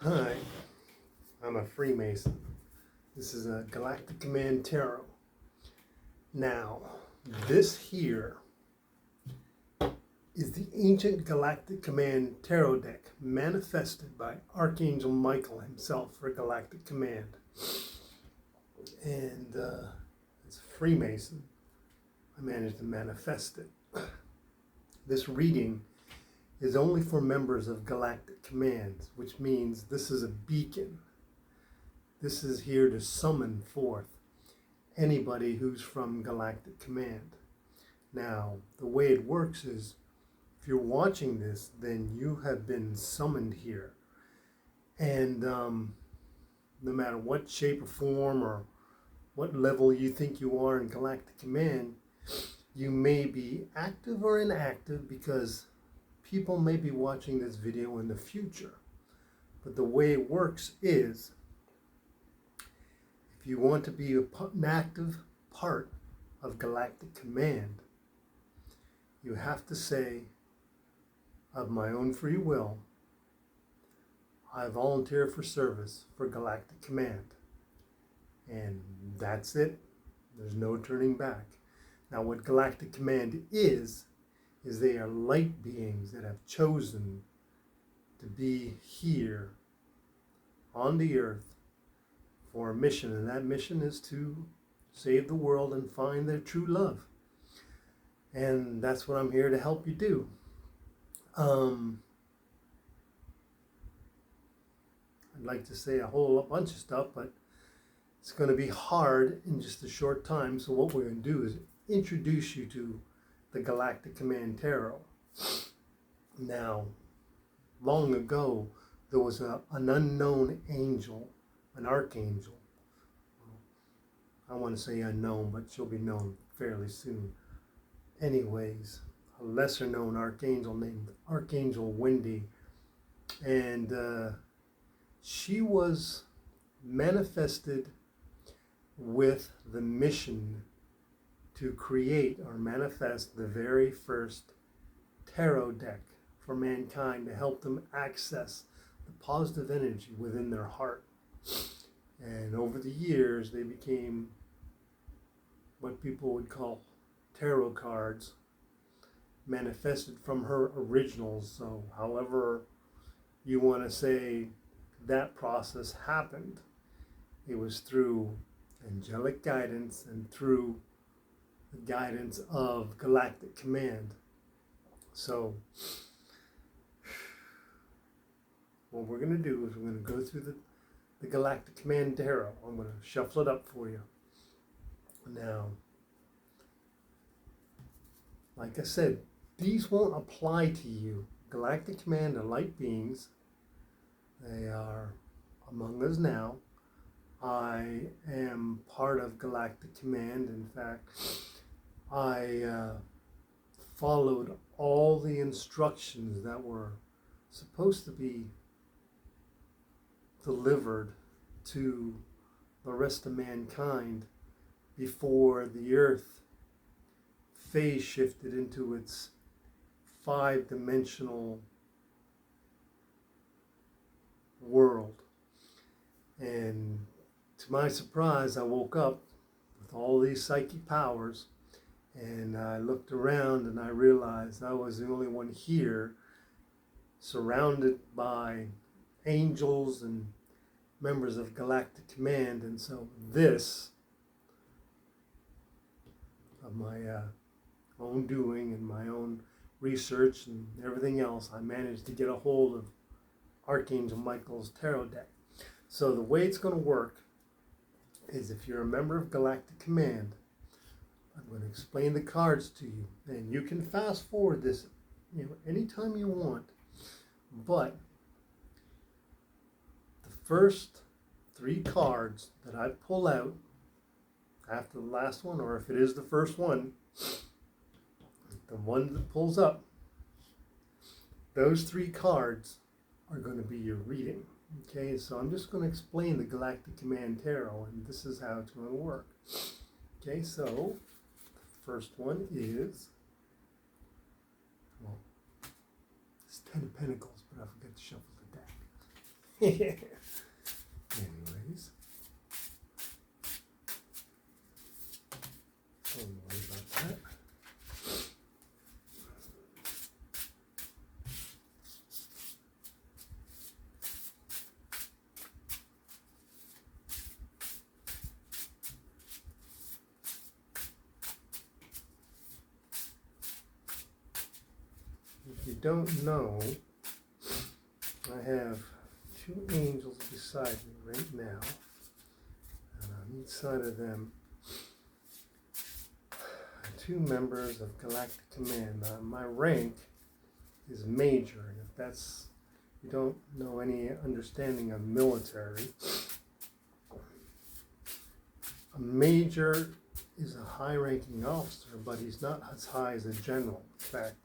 Hi, I'm a Freemason. This is a Galactic Command Tarot. Now, this here is the ancient Galactic Command Tarot deck manifested by Archangel Michael himself for Galactic Command. And as a Freemason, I managed to manifest it. This reading is only for members of Galactic Command, which means this is a beacon. This is here to summon forth anybody who's from Galactic Command. Now, the way it works is, if you're watching this, then you have been summoned here. And no matter what shape or form or what level you think you are in Galactic Command, you may be active or inactive because people may be watching this video in the future. But the way it works is, if you want to be an active part of Galactic Command, you have to say, of my own free will, I volunteer for service for Galactic Command. And that's it. There's no turning back. Now, what Galactic Command is they are light beings that have chosen to be here on the earth for a mission, and that mission is to save the world and find their true love. And that's what I'm here to help you do. I'd like to say a whole bunch of stuff, but it's going to be hard in just a short time. So what we're going to do is introduce you to the Galactic Command Tarot. Now, long ago, there was an unknown angel, an archangel. I want to say unknown, but she'll be known fairly soon. Anyways, a lesser known archangel named Archangel Wendy. And she was manifested with the mission to create or manifest the very first tarot deck for mankind to help them access the positive energy within their heart. And over the years, they became what people would call tarot cards, manifested from her originals. So however you want to say that process happened, it was through angelic guidance and through the guidance of Galactic Command. So what we're going to do is we're going to go through the Galactic Command Tarot. I'm going to shuffle it up for you. Now, like I said, these won't apply to you. Galactic Command are light beings. They are among us now. I am part of Galactic Command. In fact, I followed all the instructions that were supposed to be delivered to the rest of mankind before the earth phase shifted into its 5-dimensional world. And to my surprise, I woke up with all these psychic powers, and I looked around and I realized I was the only one here, surrounded by angels and members of Galactic Command. And so this, of my own doing and my own research and everything else, I managed to get a hold of Archangel Michael's tarot deck. So the way it's going to work is, if you're a member of Galactic Command, I'm going to explain the cards to you, and you can fast forward this, anytime you want. But the first 3 cards that I pull out after the last one, or if it is the first one, the one that pulls up, those 3 cards are going to be your reading. Okay, so I'm just going to explain the Galactic Command Tarot, and this is how it's going to work. Okay, so the first one is, well, it's 10 of Pentacles, but I forgot to shuffle the deck. Anyways. Don't worry about that. If you don't know, I have two angels beside me right now, and on each side of them, two members of Galactic Command. My rank is Major, and if that's, you don't know any understanding of military, a Major is a high-ranking officer, but he's not as high as a general. In fact,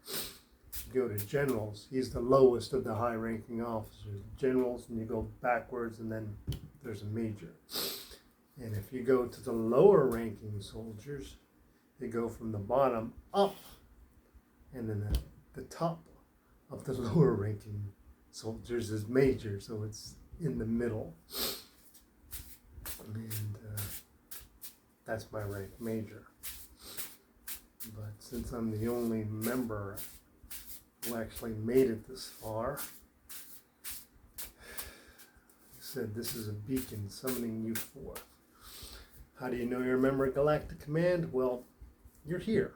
you go to generals, he's the lowest of the high-ranking officers. Generals, and you go backwards, and then there's a major. And if you go to the lower-ranking soldiers, they go from the bottom up, and then the top of the lower-ranking soldiers is major, so it's in the middle. And that's my rank, Major. But since I'm the only member who actually made it this far, I said this is a beacon summoning you forth. How do you know you're a member of Galactic Command? Well, you're here.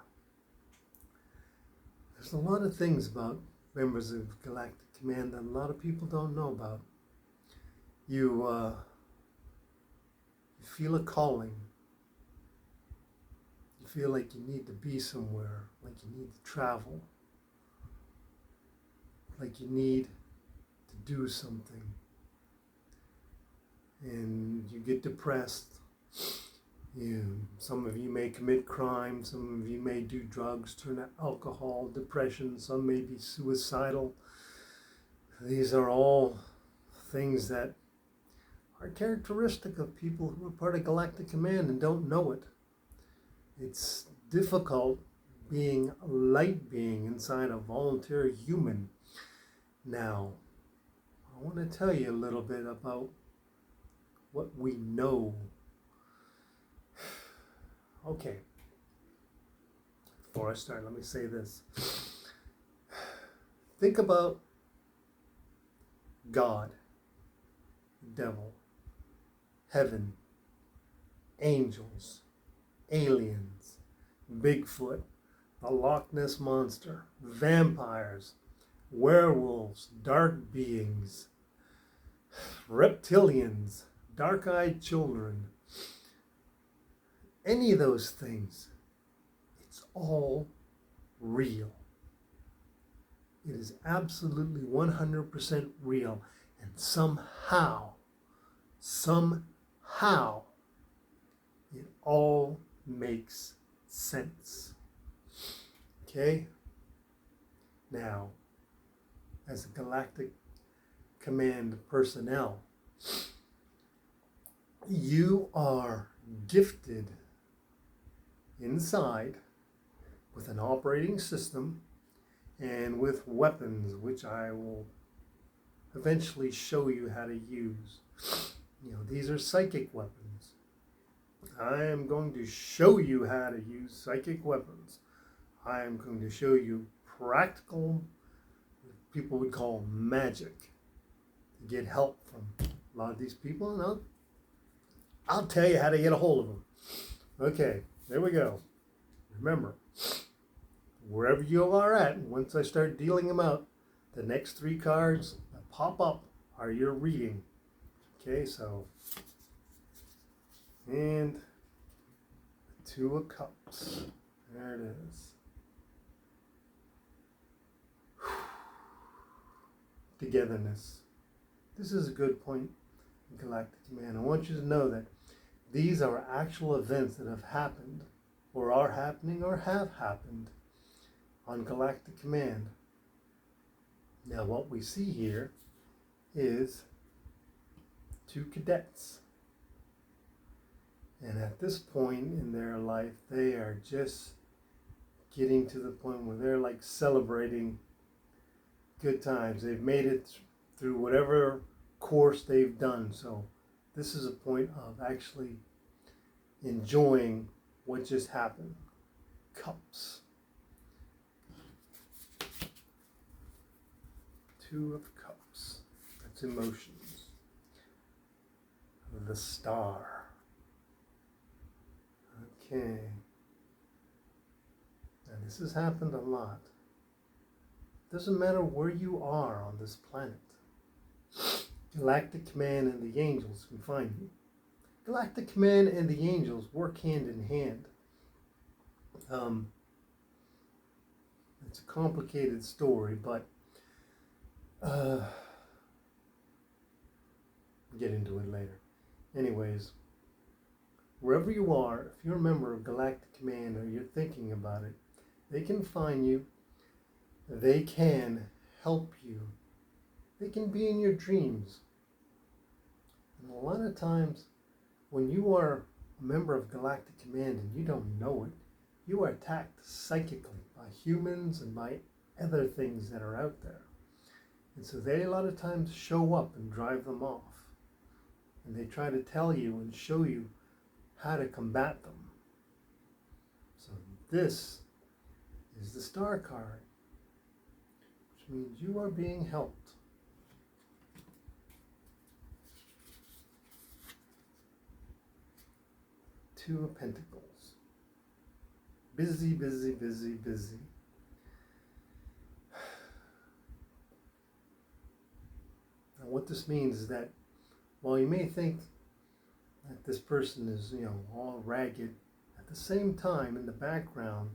There's a lot of things about members of Galactic Command that a lot of people don't know about. You feel a calling. You feel like you need to be somewhere, like you need to travel, like you need to do something. And you get depressed. Some of you may commit crime, some of you may do drugs, turn to alcohol, depression, some may be suicidal. These are all things that are characteristic of people who are part of Galactic Command and don't know it. It's difficult being a light being inside a volunteer human. Now, I want to tell you a little bit about what we know. Okay, before I start, let me say this. Think about God, devil, heaven, angels, aliens, Bigfoot, the Loch Ness Monster, vampires, werewolves, dark beings, reptilians, dark-eyed children. Any of those things, it's all real. It is absolutely 100% real. And somehow, it all makes sense. Okay? Now, as a Galactic Command personnel, you are gifted inside with an operating system and with weapons, which I will eventually show you how to use. These are psychic weapons. I am going to show you how to use psychic weapons. I am going to show you practical, what people would call magic, to get help from a lot of these people, and I'll tell you how to get a hold of them. Okay, there we go. Remember, wherever you are at, once I start dealing them out, the next three cards that pop up are your reading. Okay, so, and the Two of Cups. There it is. Togetherness. This is a good point in Galactic Command. I want you to know that these are actual events that have happened, or are happening, or have happened on Galactic Command. Now, what we see here is two cadets. And at this point in their life, they are just getting to the point where they're like celebrating good times. They've made it through whatever course they've done. So this is a point of actually enjoying what just happened. Cups. Two of Cups. That's emotions. The Star. Okay. Now this has happened a lot. Doesn't matter where you are on this planet. Galactic Command and the angels can find you. Galactic Command and the angels work hand in hand. It's a complicated story, but get into it later. Anyways, wherever you are, if you're a member of Galactic Command or you're thinking about it, they can find you. They can help you. They can be in your dreams. And a lot of times, when you are a member of Galactic Command and you don't know it, you are attacked psychically by humans and by other things that are out there. And so they a lot of times show up and drive them off. And they try to tell you and show you how to combat them. So this is the Star card, which means you are being helped. Two of Pentacles. Busy, busy, busy, busy. Now what this means is that while you may think that this person is, all ragged, at the same time in the background,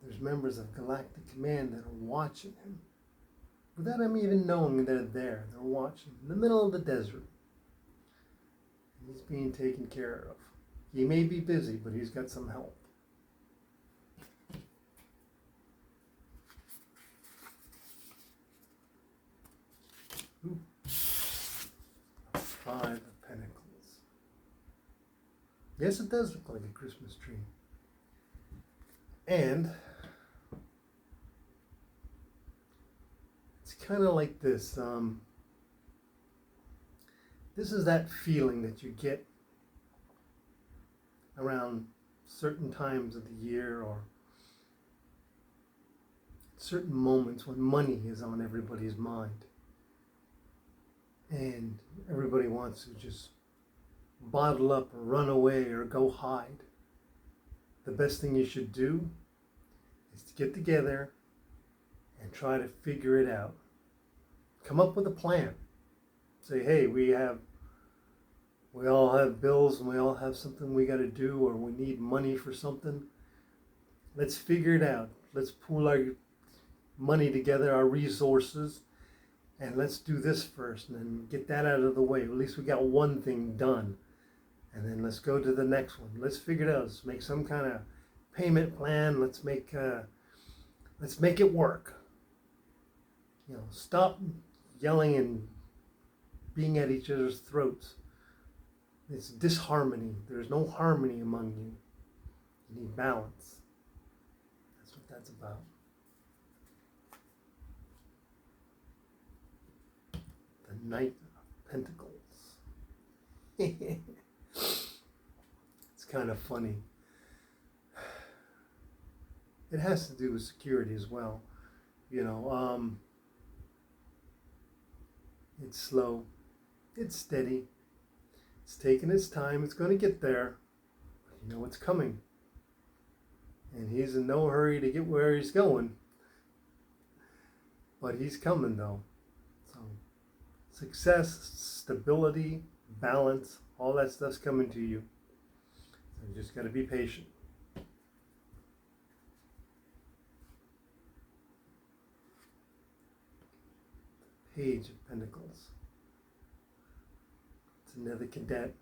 there's members of Galactic Command that are watching him. Without him even knowing they're there, they're watching in the middle of the desert. He's being taken care of. He may be busy, but he's got some help. Ooh. Five of Pentacles. Yes, it does look like a Christmas tree. And it's kind of like this. This is that feeling that you get around certain times of the year or certain moments when money is on everybody's mind. And everybody wants to just bottle up or run away or go hide. The best thing you should do is to get together and try to figure it out. Come up with a plan. Say, hey, we all have bills and we all have something we got to do, or we need money for something. Let's figure it out. Let's pool our money together, our resources, and let's do this first and then get that out of the way. At least we got one thing done. And then let's go to the next one. Let's figure it out. Let's make some kind of payment plan. Let's make it work. Stop yelling and being at each other's throats. It's disharmony. There's no harmony among you. You need balance. That's what that's about. The Knight of Pentacles. It's kind of funny. It has to do with security as well. It's slow. It's steady. It's taking its time. It's going to get there. But it's coming. And he's in no hurry to get where he's going. But he's coming though. So success, stability, balance, all that stuff's coming to you. So you just got to be patient. Page of Pentacles. It's another cadet.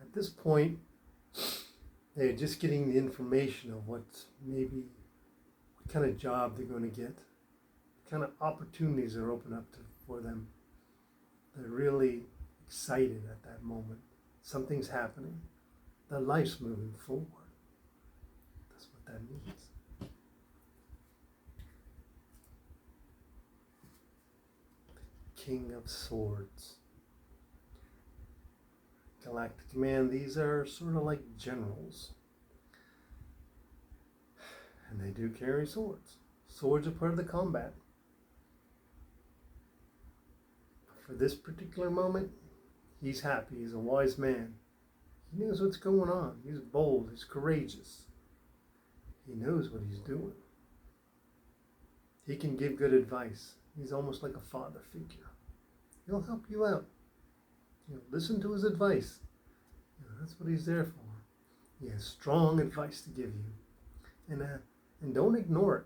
At this point, they're just getting the information of what kind of job they're going to get, what kind of opportunities are open up for them. They're really excited at that moment. Something's happening. Their life's moving forward. That's what that means. King of Swords. Galactic Command, these are sort of like generals. And they do carry swords. Swords are part of the combat. For this particular moment, he's happy. He's a wise man. He knows what's going on. He's bold. He's courageous. He knows what he's doing. He can give good advice. He's almost like a father figure. He'll help you out. Listen to his advice. That's what he's there for. He has strong advice to give you. And don't ignore it.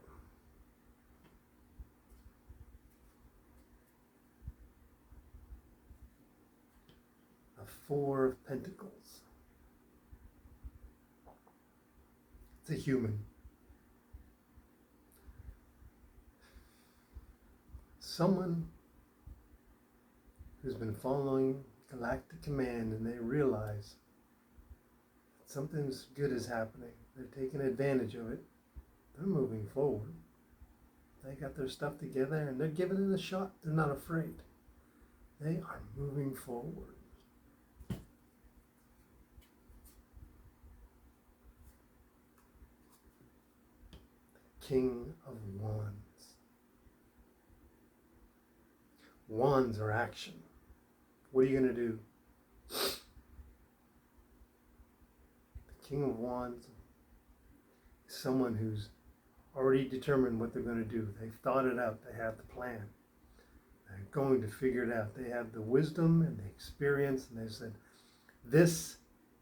The Four of Pentacles. It's a human. Someone who's been following Galactic Command, and they realize that something's good is happening. They're taking advantage of it. They're moving forward. They got their stuff together and they're giving it a shot. They're not afraid. They are moving forward. The King of Wands. Wands are action. What are you going to do? The King of Wands is someone who's already determined what they're going to do. They've thought it out. They have the plan. They're going to figure it out. They have the wisdom and the experience, and they said, this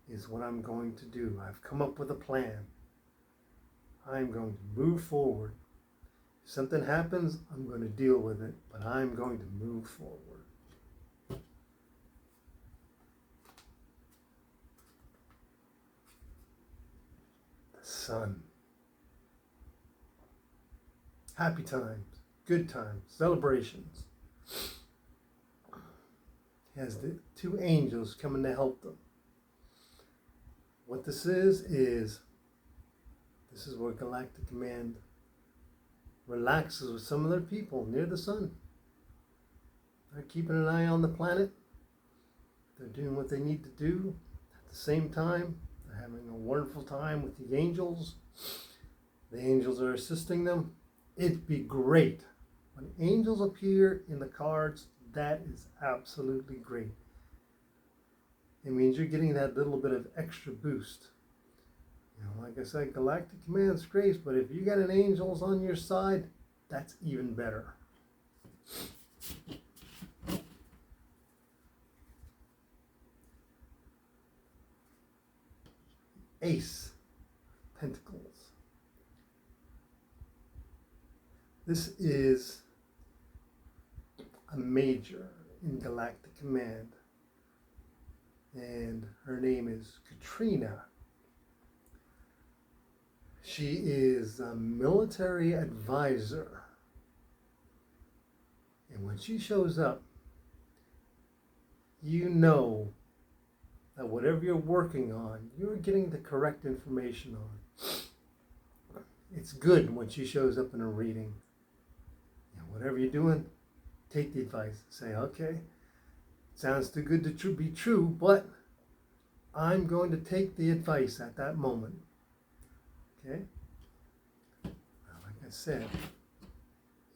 is what I'm going to do. I've come up with a plan. I'm going to move forward. If something happens, I'm going to deal with it, but I'm going to move forward. The Sun. Happy times, good times, celebrations. He has the two angels coming to help them. What this is this is where Galactic Command relaxes with some of their people near the sun. They're keeping an eye on the planet. They're doing what they need to do. At the same time, they're having a wonderful time with the angels. The angels are assisting them. It'd be great. When angels appear in the cards, that is absolutely great. It means you're getting that little bit of extra boost. Like I said, Galactic Command's great, but if you got an angels on your side, that's even better. Ace Pentacles. This is a major in Galactic Command, and her name is Katrina. She is a military advisor, and when she shows up, you know that whatever you're working on, you're getting the correct information on. It's good when she shows up in a reading. Whatever you're doing, take the advice. Say, okay, sounds too good to be true, but I'm going to take the advice at that moment. Okay? Now, like I said,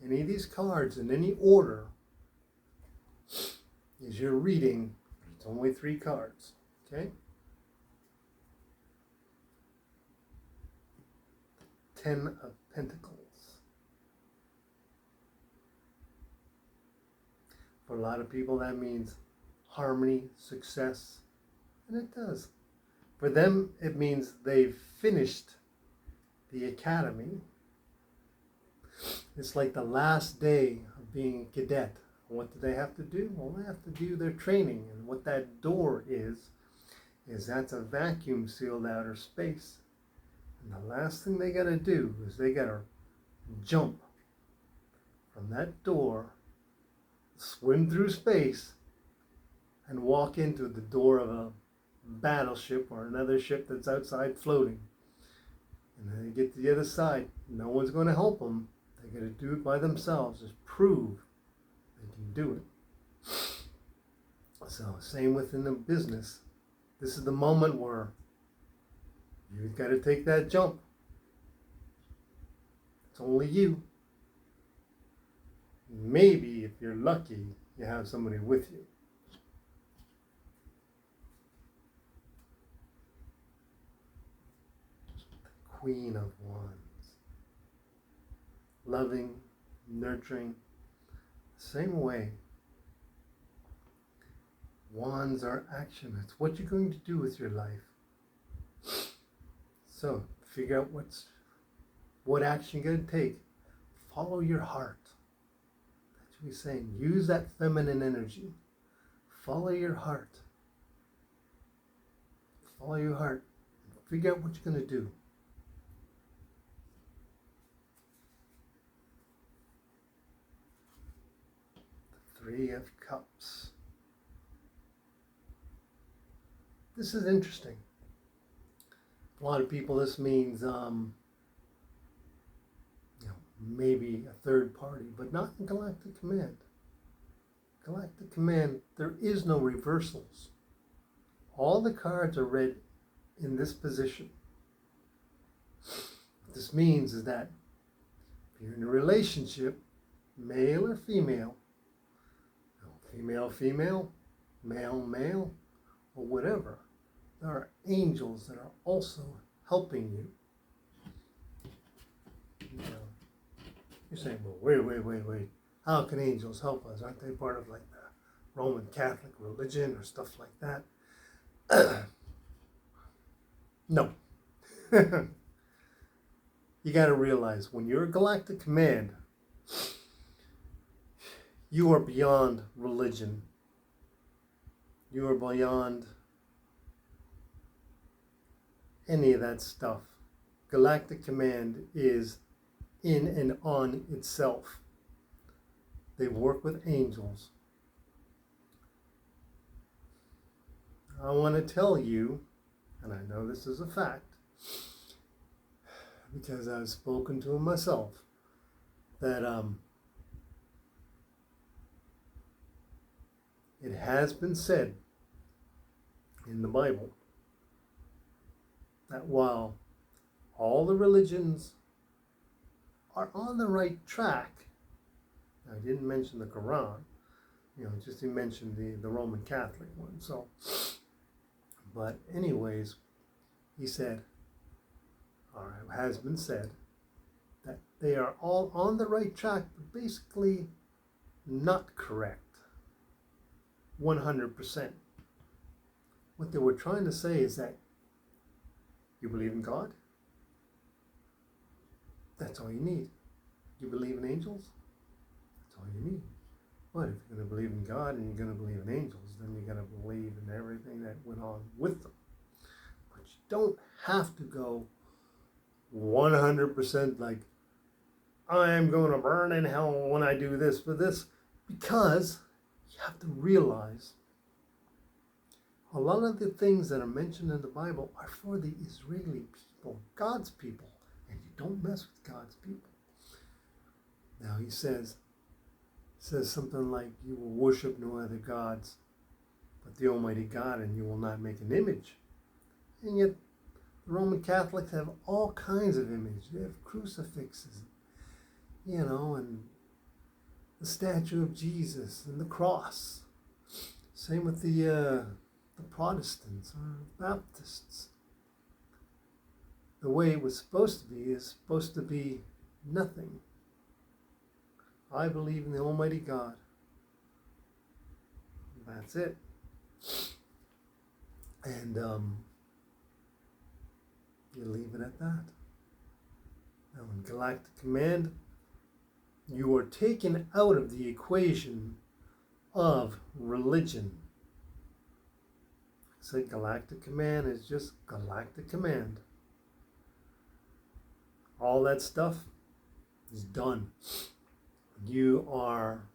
any of these cards in any order is your reading. It's only 3 cards. Okay? 10 of Pentacles. For a lot of people, that means harmony, success, and it does. For them, it means they've finished the academy. It's like the last day of being a cadet. What do they have to do? Well, they have to do their training, and what that door is that's a vacuum sealed outer space. And the last thing they got to do is they got to jump from that door, swim through space, and walk into the door of a battleship or another ship that's outside floating. And then they get to the other side. No one's going to help them. They're going to do it by themselves. Just prove they can do it. So same within the business. This is the moment where you've got to take that jump. It's only you. Maybe if you're lucky, you have somebody with you. The Queen of Wands. Loving, nurturing, same way. Wands are action. It's what you're going to do with your life. So figure out what action you're going to take. Follow your heart. That's what he's saying. Use that feminine energy. Follow your heart. Follow your heart. Figure out what you're going to do. The Three of Cups. This is interesting. A lot of people, this means maybe a third party, but not in Galactic Command. Galactic Command, there is no reversals. All the cards are read in this position. What this means is that if you're in a relationship, male or female, female, male, or whatever, there are angels that are also helping you. You're saying, well, wait. How can angels help us? Aren't they part of like the Roman Catholic religion or stuff like that? No. You got to realize when you're a Galactic Command, you are beyond religion. You are beyond any of that stuff. Galactic Command is in and on itself. They work with angels. I want to tell you, and I know this is a fact, because I've spoken to him myself, that it has been said in the Bible that while all the religions are on the right track, I didn't mention the Quran, just to mention the Roman Catholic one. So, but anyways, he said, or it has been said, that they are all on the right track, but basically not correct. 100%. What they were trying to say is that you believe in God? That's all you need. You believe in angels? That's all you need. But if you're going to believe in God and you're going to believe in angels, then you're going to believe in everything that went on with them. But you don't have to go 100% like, I am going to burn in hell when I do this for this, because you have to realize a lot of the things that are mentioned in the Bible are for the Israeli people, God's people, and you don't mess with God's people. Now he says something like, you will worship no other gods but the Almighty God, and you will not make an image. And yet the Roman Catholics have all kinds of images. They have crucifixes, and the statue of Jesus and the cross. Same with the Protestants or Baptists. The way it was supposed to be is supposed to be nothing. I believe in the Almighty God. That's it. And you leave it at that. Now in Galactic Command, you are taken out of the equation of religion. I said Galactic Command is just Galactic Command. All that stuff is done. You are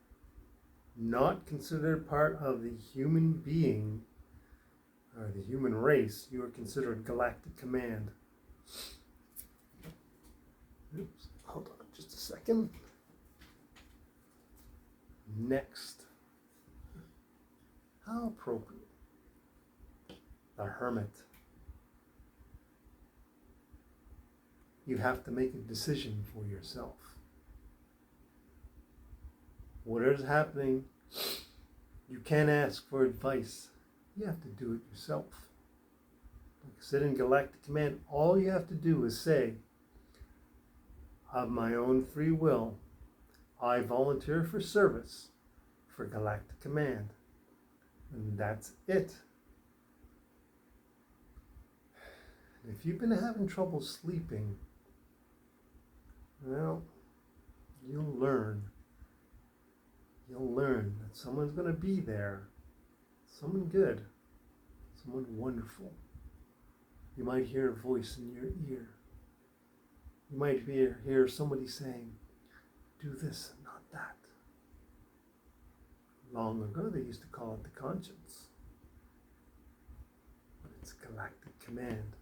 not considered part of the human being or the human race. You are considered Galactic Command. Oops, hold on just a second. Next. How appropriate. The hermit. You have to make a decision for yourself. Whatever's happening, you can't ask for advice. You have to do it yourself. Like I said in Galactic Command, all you have to do is say, of my own free will, I volunteer for service for Galactic Command. And that's it. If you've been having trouble sleeping, well, you'll learn. You'll learn that someone's going to be there. Someone good. Someone wonderful. You might hear a voice in your ear. You might hear somebody saying, do this and not that. Long ago, they used to call it the conscience. But it's Galactic Command.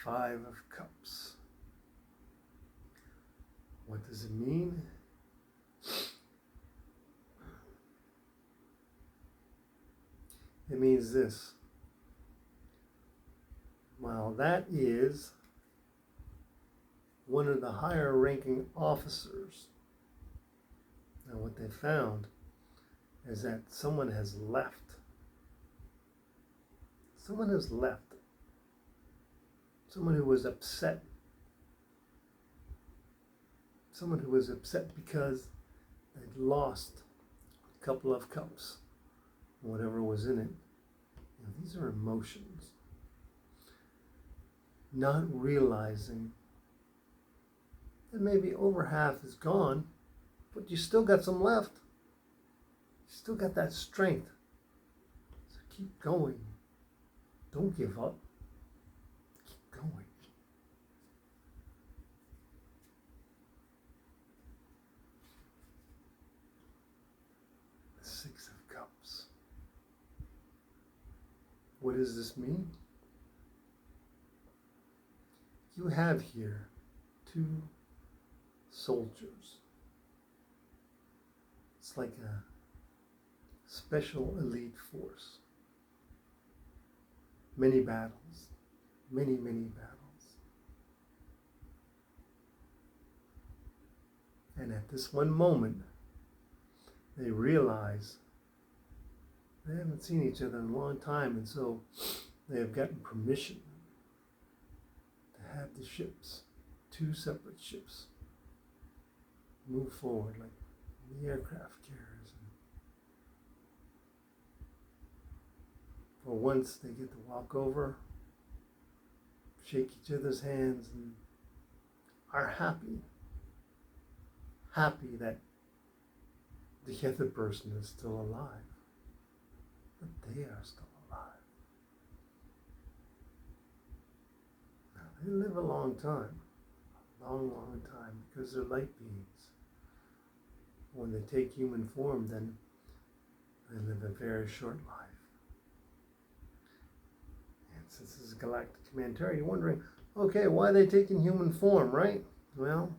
Five of Cups. What does it mean? It means this. Well, that is one of the higher ranking officers. Now what they found is that someone has left. Someone has left. Someone who was upset. Someone who was upset because they'd lost a couple of cups, whatever was in it. You know, these are emotions. Not realizing that maybe over half is gone, but you still got some left. You still got that strength. So keep going. Don't give up. Going. The Six of Cups. What does this mean? You have here two soldiers. It's like a special elite force. Many battles. Many battles. And at this one moment, they realize they haven't seen each other in a long time, and so they have gotten permission to have the ships, two separate ships, move forward like the aircraft carriers. And for once, they get to walk over, shake each other's hands, and are happy that the other person is still alive, but they are still alive. Now, they live a long time, because they're light beings. When they take human form, then they live a very short life. Since this is Galactic Command, you're wondering, okay, why are they taking human form, right? Well,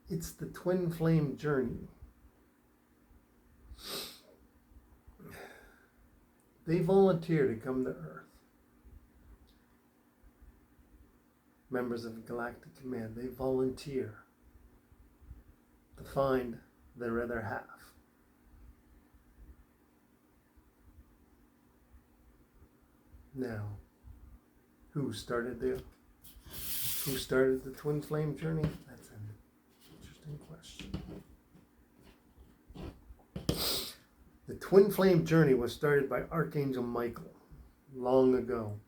it's the twin flame journey. They volunteer to come to Earth. Members of Galactic Command, they volunteer to find their other half. Now, who started the twin flame journey? That's an interesting question. The twin flame journey was started by Archangel Michael long ago.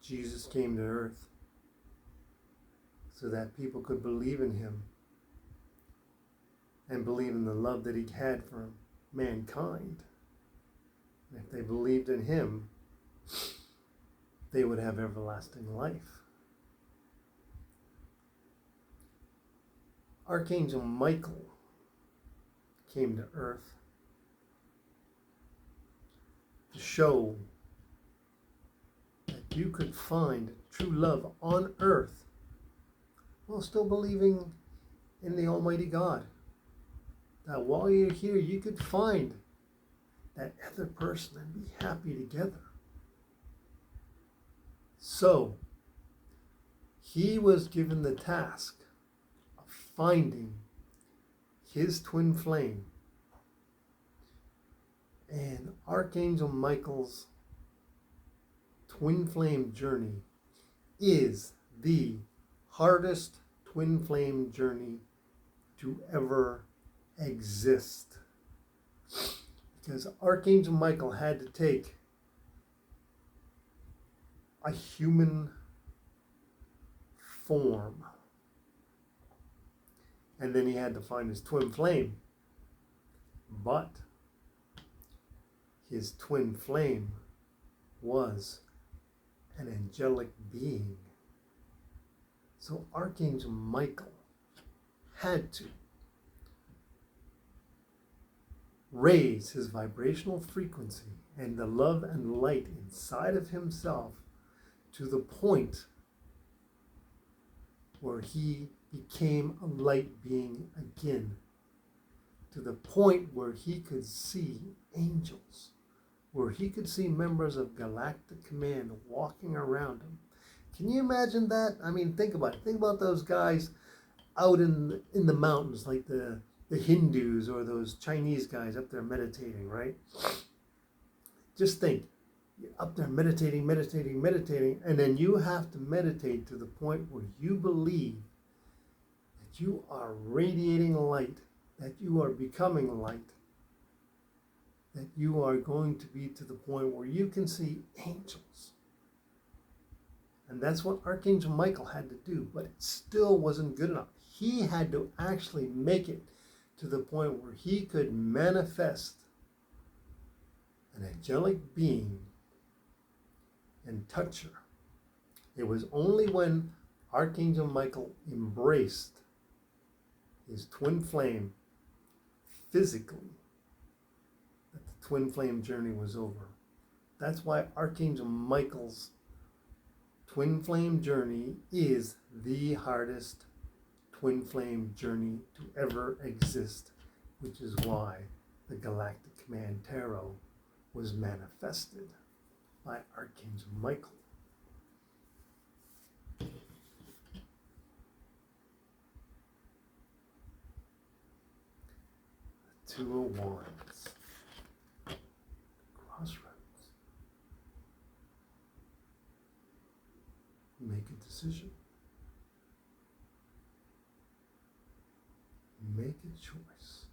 Jesus came to Earth so that people could believe in him and believe in the love that he had for mankind. If they believed in him, they would have everlasting life. Archangel Michael came to Earth to show that you could find true love on earth while still believing in the Almighty God. That while you're here, you could find that other person and be happy together. So, he was given the task of finding his twin flame. And Archangel Michael's twin flame journey is the hardest twin flame journey to ever exist. Because Archangel Michael had to take a human form. And then he had to find his twin flame. But his twin flame was an angelic being. So Archangel Michael had to raise his vibrational frequency and the love and light inside of himself to the point where he became a light being again, to the point where he could see angels, where he could see members of Galactic Command walking around him. Can you imagine that? I mean, think about it. Think about those guys out in the mountains, like the Hindus or those Chinese guys up there meditating, right? Just think, you're up there meditating, and then you have to meditate to the point where you believe that you are radiating light, that you are becoming light, that you are going to be to the point where you can see angels. And that's what Archangel Michael had to do, but it still wasn't good enough. He had to actually make it to the point where he could manifest an angelic being and touch her. It was only when Archangel Michael embraced his twin flame physically that the twin flame journey was over. That's why Archangel Michael's twin flame journey is the hardest twin flame journey to ever exist, which is why the Galactic Command Tarot was manifested by Archangel Michael. The Two of Wands. Crossroads. Make a decision. Make a choice.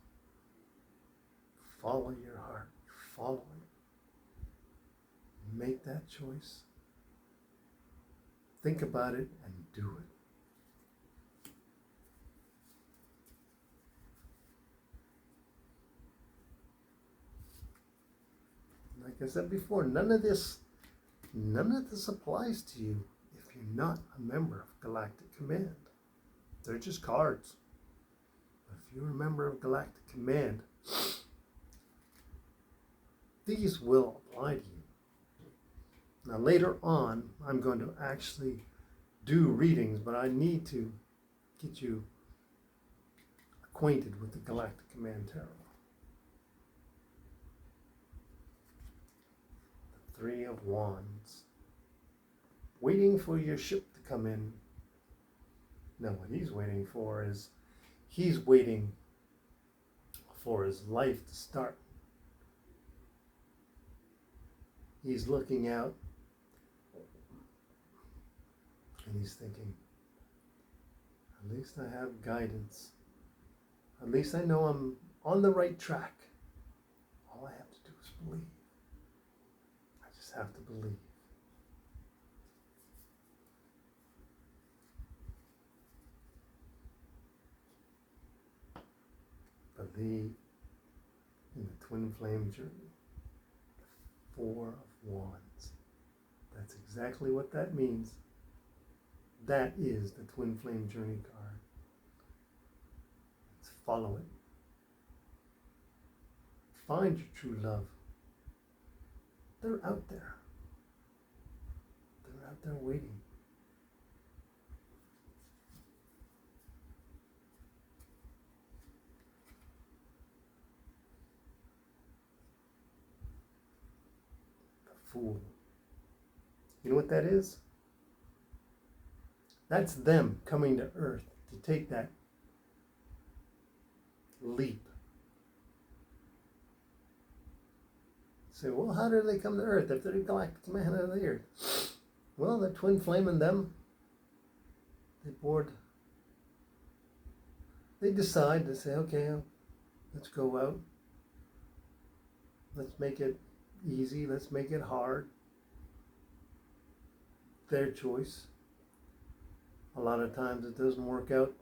Follow your heart. Follow it. Make that choice. Think about it and do it. Like I said before, none of this applies to you if you're not a member of Galactic Command. They're just cards. But if you're a member of Galactic Command, these will apply to you. Now later on, I'm going to actually do readings, but I need to get you acquainted with the Galactic Command Tarot. The Three of Wands. Waiting for your ship to come in. Now what he's waiting for is, he's waiting for his life to start. He's looking out and he's thinking, at least I have guidance. At least I know I'm on the right track. All I have to do is believe. I just have to believe. Believe in the twin flame journey. Four of Wands. That's exactly what that means. That is the twin flame journey card. Let's follow it. Find your true love. They're out there. They're out there waiting. The fool. You know what that is? That's them coming to Earth to take that leap. Say, well, how did they come to Earth if they're the Galactic Command of the Earth? Well, the twin flame and them, they decide to say, okay, let's go out. Let's make it easy. Let's make it hard. Their choice. A lot of times it doesn't work out.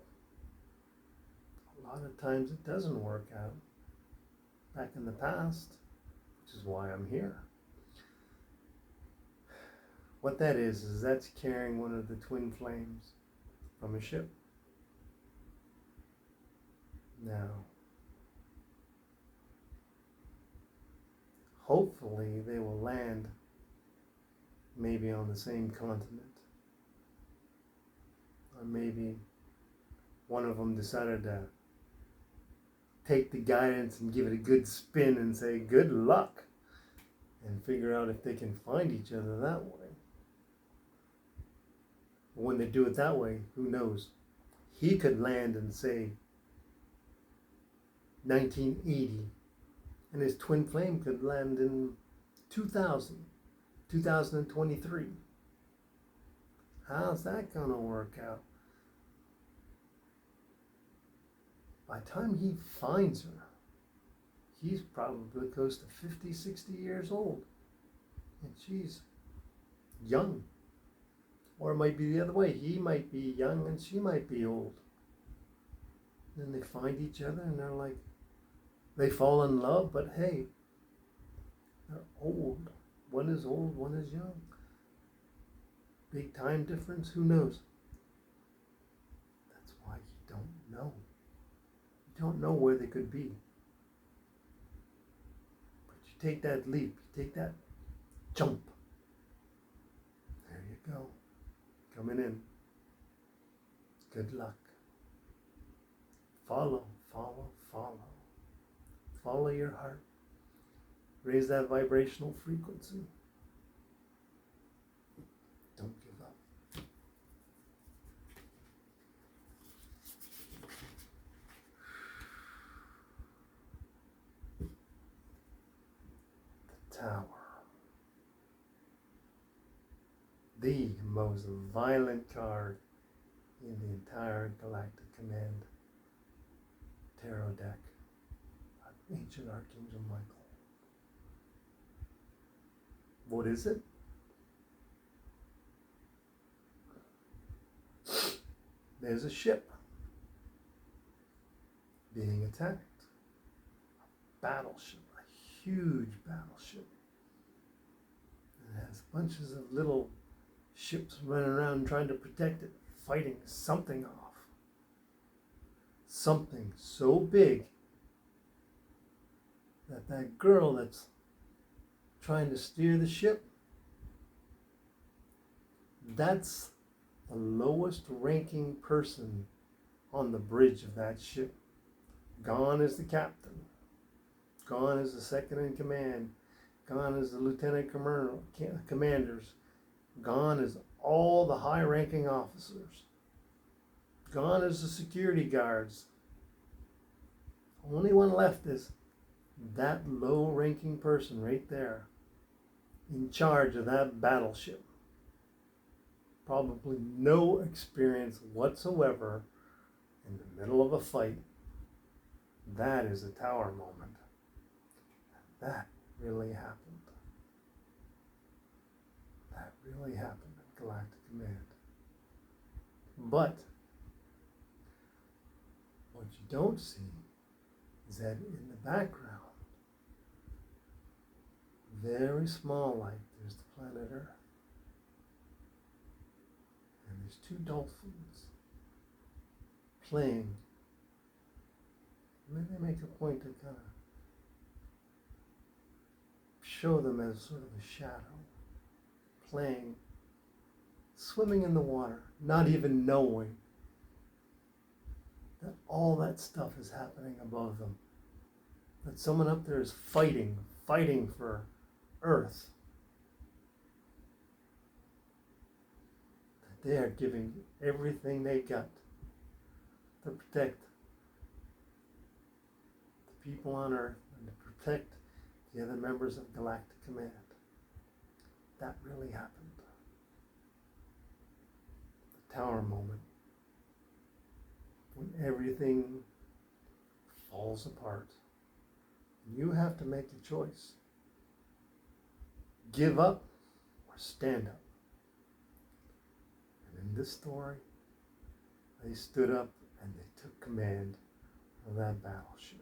A lot of times it doesn't work out. Back in the past, which is why I'm here. What that is that's carrying one of the twin flames from a ship. Now, hopefully they will land maybe on the same continent. Or maybe one of them decided to take the guidance and give it a good spin and say good luck and figure out if they can find each other that way. When they do it that way, who knows? He could land in, say, 1980, and his twin flame could land in 2023. How's that going to work out? By the time he finds her, he's probably close to 50, 60 years old. And she's young. Or it might be the other way. He might be young and she might be old. Then they find each other and they're like, they fall in love, but hey, they're old. One is old, one is young. Big time difference, who knows? That's why you don't know. You don't know where they could be. But you take that leap, you take that jump. There you go. Coming in. Good luck. Follow, follow, follow. Follow your heart. Raise that vibrational frequency. Don't give up. The Tower. The most violent card in the entire Galactic Command tarot deck. Ancient Archangel Michael. What is it? There's a ship being attacked. A battleship, a huge battleship. It has bunches of little ships running around trying to protect it, fighting something off. Something so big that girl that's trying to steer the ship, that's the lowest ranking person on the bridge of that ship. Gone is the captain. Gone is the second in command. Gone is the lieutenant commanders. Gone is all the high ranking officers. Gone is the security guards. Only one left is that low ranking person right there in charge of that battleship. Probably no experience whatsoever in the middle of a fight. That is a Tower moment. That really happened. That really happened at Galactic Command. But what you don't see is that in the background, very small light, there's the planet Earth. And there's two dolphins playing. And then they make a point to kind of show them as sort of a shadow, playing swimming in the water, not even knowing that all that stuff is happening above them. That someone up there is fighting for Earth. That they are giving everything they got to protect the people on Earth and to protect the other members of Galactic Command. That really happened. The tower moment. When everything falls apart. You have to make a choice. Give up or stand up. And in this story, they stood up and they took command of that battleship.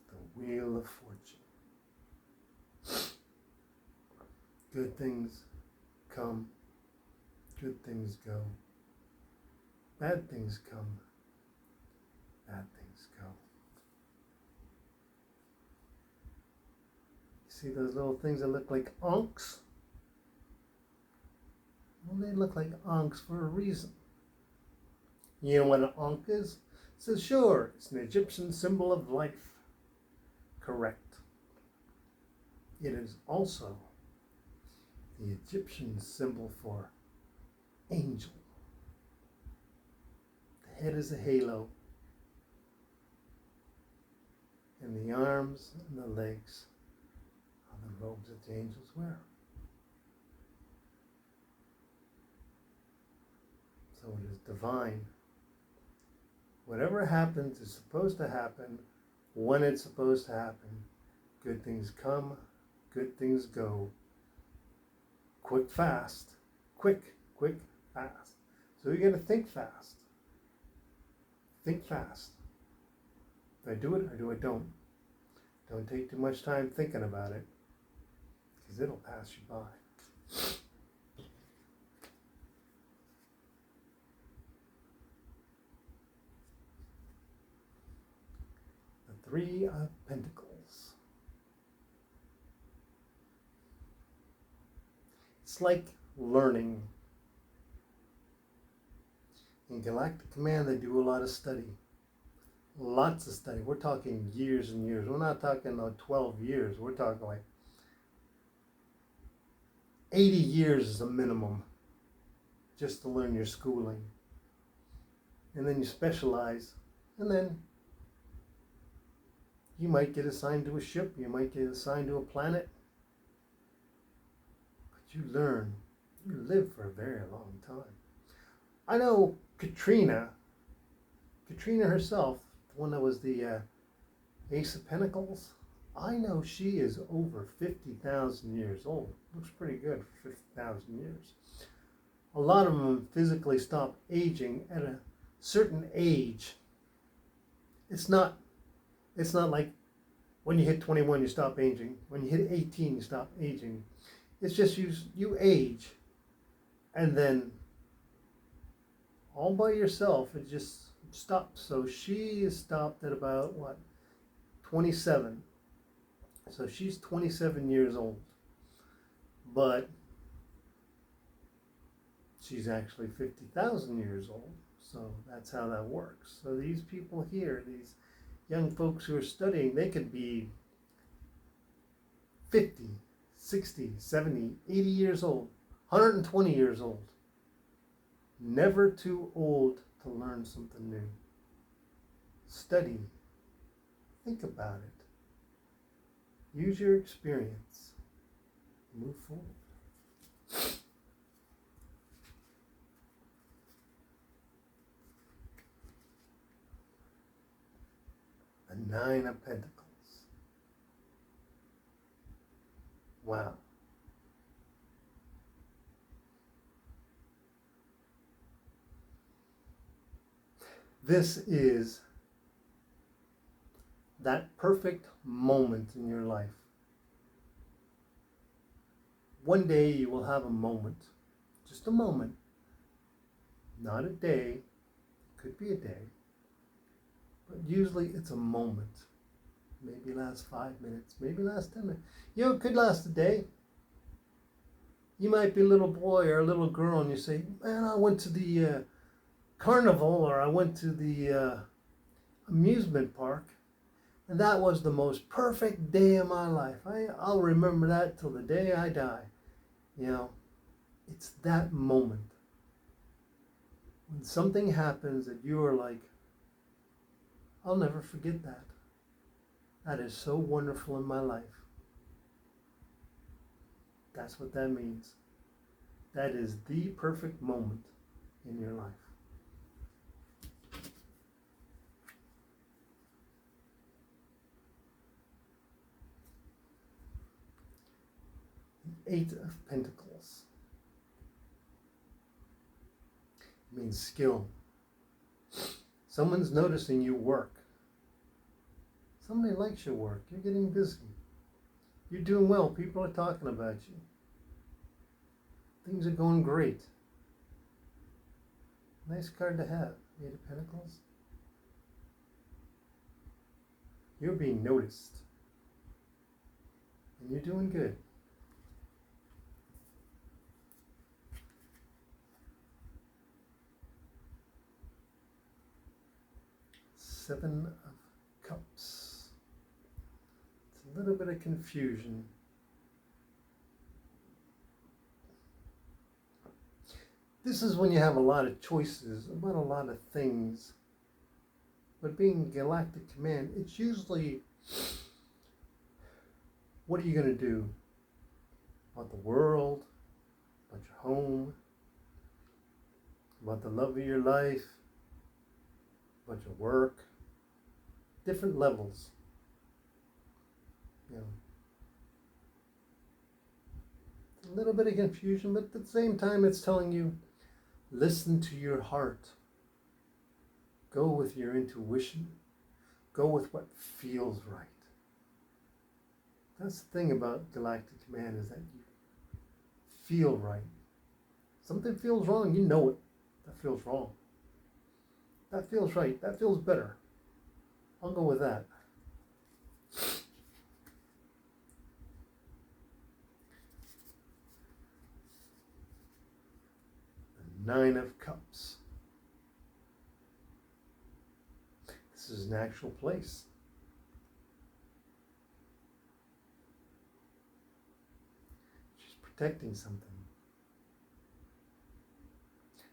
The Wheel of Fortune. Good things come. Good things go. Bad things come. Bad things go. You see those little things that look like ankhs? Well, they look like ankhs for a reason. You know what an ankh is? It says, sure, it's an Egyptian symbol of life. Correct. It is also the Egyptian symbol for angel. The head is a halo, and the arms and the legs are the robes that the angels wear. So it is divine. Whatever happens is supposed to happen when it's supposed to happen. Good things come, good things go. Quick, fast. Quick, fast. So you got to think fast. Think fast. Do I do it or do I don't? Don't take too much time thinking about it, because it'll pass you by. The Three of Pentacles. It's like learning. In Galactic Command, they do a lot of study. Lots of study. We're talking years and years. We're not talking about 12 years. We're talking like 80 years is a minimum just to learn your schooling. And then you specialize. And then you might get assigned to a ship. You might get assigned to a planet. But you learn. You live for a very long time. I know Katrina herself, the one that was the Ace of Pentacles, I know she is over 50,000 years old. Looks pretty good for 50,000 years. A lot of them physically stop aging at a certain age. It's not like when you hit 21 you stop aging. When you hit 18 you stop aging. It's just you age, and then all by yourself, it just stops. So she is stopped at about, 27. So she's 27 years old. But she's actually 50,000 years old. So that's how that works. So these people here, these young folks who are studying, they could be 50, 60, 70, 80 years old, 120 years old. Never too old to learn something new. Study. Think about it. Use your experience. Move forward. The Nine of Pentacles. Wow. This is that perfect moment in your life. One day you will have a moment, just a moment, not a day, could be a day, but usually it's a moment maybe last 5 minutes, maybe last 10 minutes. It could last a day. You might be a little boy or a little girl and you say, man, I went to the carnival or I went to the amusement park and that was the most perfect day of my life. I'll remember that till the day I die. It's that moment. When something happens that you are like, I'll never forget that. That is so wonderful in my life. That's what that means. That is the perfect moment in your life. The Eight of Pentacles. It means skill. Someone's noticing you work. Somebody likes your work. You're getting busy. You're doing well. People are talking about you. Things are going great. Nice card to have. Eight of Pentacles. You're being noticed. And you're doing good. Seven of Cups. It's a little bit of confusion. This is when you have a lot of choices about a lot of things. But being Galactic Command, it's usually, what are you going to do? About the world, about your home, about the love of your life, about your work. Different levels. It's a little bit of confusion, but at the same time it's telling you, listen to your heart. Go with your intuition. Go with what feels right. That's the thing about Galactic Command, is that you feel right. Something feels wrong, you know it. That feels wrong. That feels right. That feels better. I'll go with that. The Nine of Cups. This is an actual place. She's protecting something.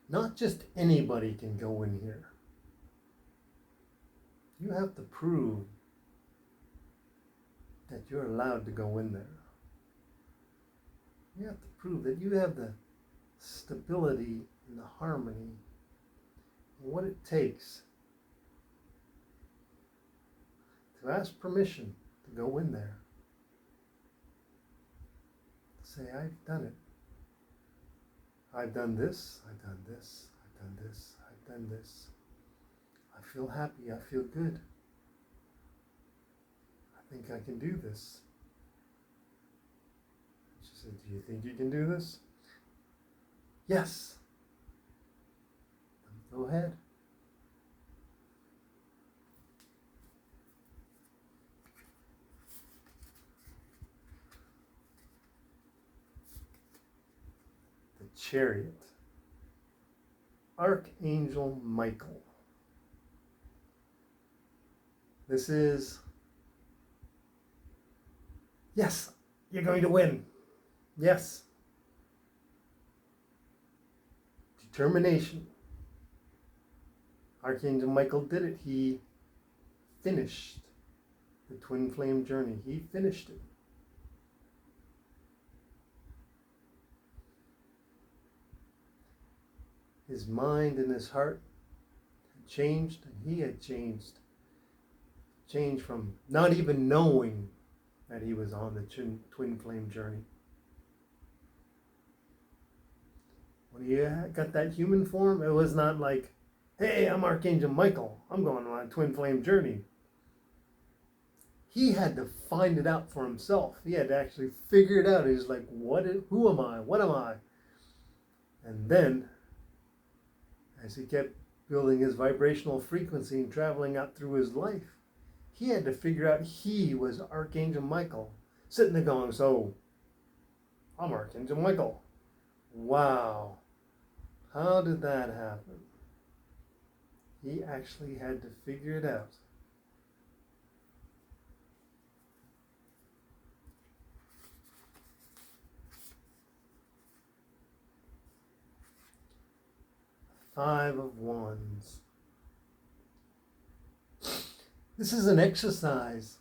Not just anybody can go in here. You have to prove that you're allowed to go in there. You have to prove that you have the stability and the harmony and what it takes to ask permission to go in there. Say, I've done it. I've done this, I've done this, I've done this, I've done this. I feel happy, I feel good. I think I can do this. She said, do you think you can do this? Yes. Go ahead. The Chariot. Archangel Michael. This is, yes, you're going to win. Yes. Determination. Archangel Michael did it. He finished the twin flame journey. He finished it. His mind and his heart had changed, and he had changed. Changed from not even knowing that he was on the twin flame journey. When he got that human form, it was not like, hey, I'm Archangel Michael. I'm going on a twin flame journey. He had to find it out for himself. He had to actually figure it out. He was like, who am I? What am I? And then, as he kept building his vibrational frequency and traveling out through his life, He had to figure out he was Archangel Michael. Sitting there going, so, I'm Archangel Michael. Wow. How did that happen? He actually had to figure it out. Five of Wands. This is an exercise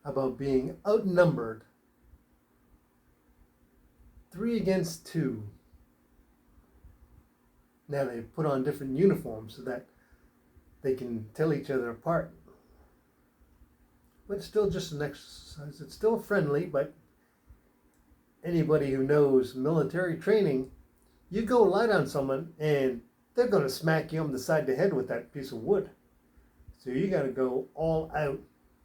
about being outnumbered. 3 against 2. Now they put on different uniforms so that they can tell each other apart. But it's still just an exercise. It's still friendly, but anybody who knows military training, you go light on someone and they're going to smack you on the side of the head with that piece of wood. So you got to go all out.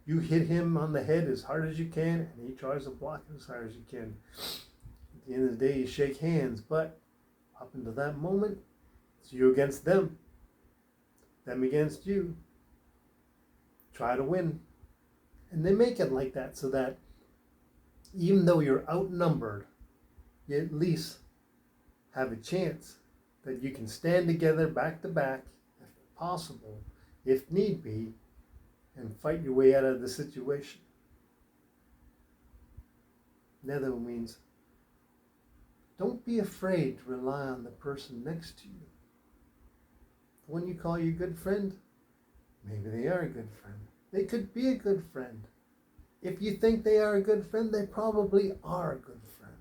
You hit him on the head as hard as you can, and he tries to block it as hard as you can. At the end of the day, you shake hands, but up until that moment, it's you against them against you. Try to win. And they make it like that so that even though you're outnumbered, you at least have a chance that you can stand together back to back, if possible, if need be, and fight your way out of the situation. Another one means don't be afraid to rely on the person next to you. The one you call your good friend, maybe they are a good friend. They could be a good friend. If you think they are a good friend, they probably are a good friend.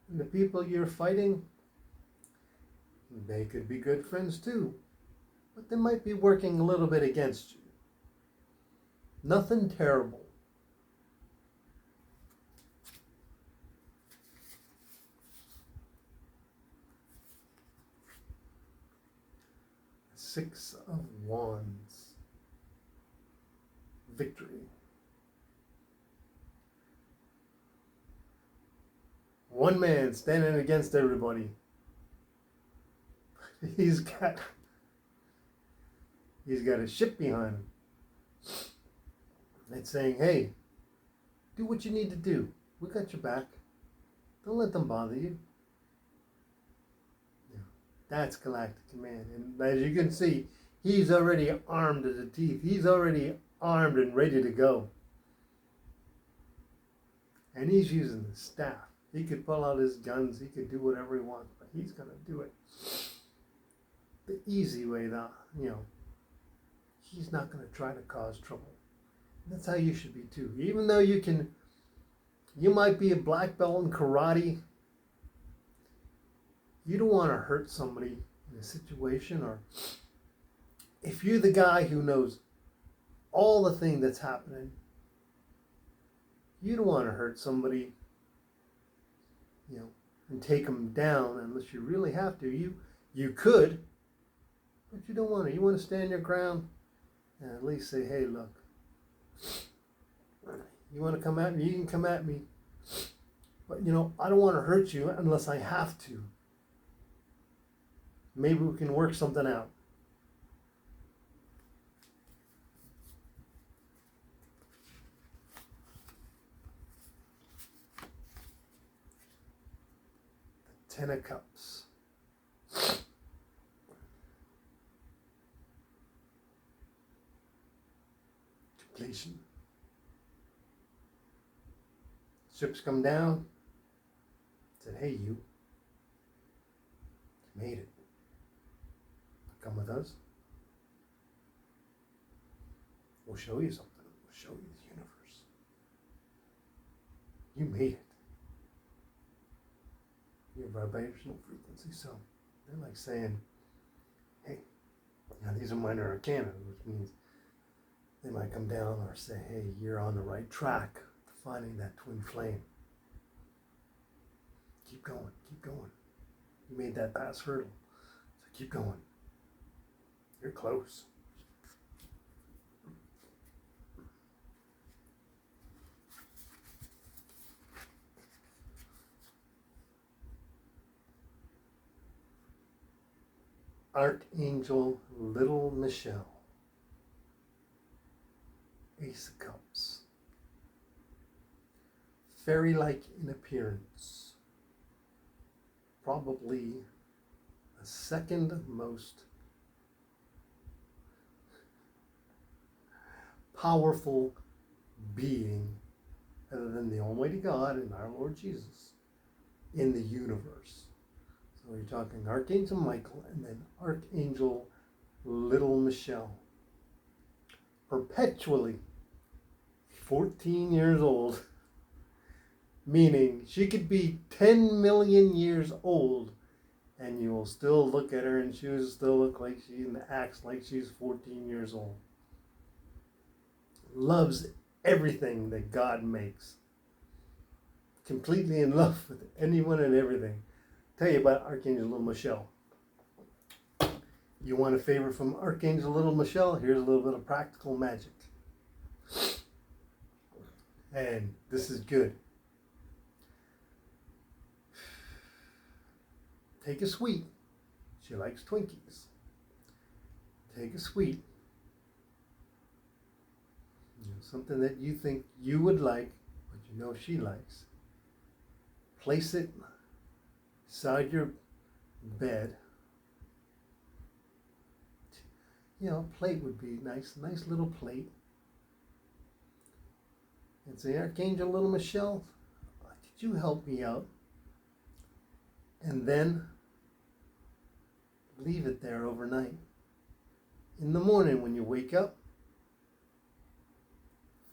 And the people you're fighting, they could be good friends too, but they might be working a little bit against you. Nothing terrible. Six of Wands. Victory. One man standing against everybody. He's got a ship behind him. It's saying, hey, do what you need to do. We got your back. Don't let them bother you. Yeah, that's Galactic Command. And as you can see, he's already armed to the teeth. He's already armed and ready to go. And he's using the staff. He could pull out his guns. He could do whatever he wants, but he's going to do it the easy way, though. He's not going to try to cause trouble. That's how you should be too. Even though you might be a black belt in karate, you don't want to hurt somebody in a situation, or if you're the guy who knows all the thing that's happening, you don't want to hurt somebody, and take them down unless you really have to. You could, but you don't want to. You want to stand your ground and at least say, hey, look, you want to come at me, you can come at me. But, I don't want to hurt you unless I have to. Maybe we can work something out. The Ten of Cups. Completion. Ships come down. Said, hey, you made it. Come with us. We'll show you something. We'll show you the universe. You made it. Your vibrational frequency. So they're like saying, hey, now these are minor arcana, which means they might come down or say, hey, you're on the right track to finding that twin flame. Keep going, keep going. You made that past hurdle, so keep going. You're close. Archangel Little Michelle, Ace of Cups. Fairy-like in appearance, probably the second most powerful being other than the Almighty God and our Lord Jesus in the universe. So you're talking Archangel Michael and then Archangel Little Michelle. Perpetually 14 years old, meaning she could be 10 million years old and you will still look at her and she will still look like she and acts like she's 14 years old. Loves everything that God makes. Completely in love with anyone and everything. Tell you about Archangel Little Michelle. You want a favor from Archangel Little Michelle? Here's a little bit of practical magic. And this is good. Take a sweet. She likes Twinkies. Take a sweet. Something that you think you would like, but you know she likes. Place it beside your bed. You know, a plate would be nice, nice little plate. And say, Archangel Little Michelle, could you help me out? And then leave it there overnight. In the morning when you wake up,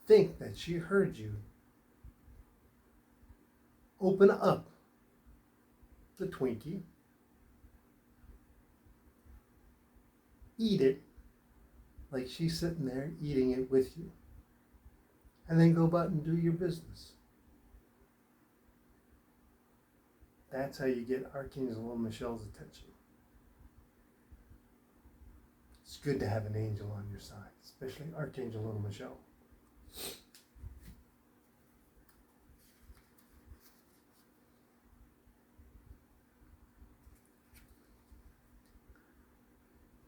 think that she heard you. Open up the Twinkie. Eat it like she's sitting there eating it with you. And then go about and do your business. That's how you get Archangel Little Michelle's attention. It's good to have an angel on your side, especially Archangel Little Michelle.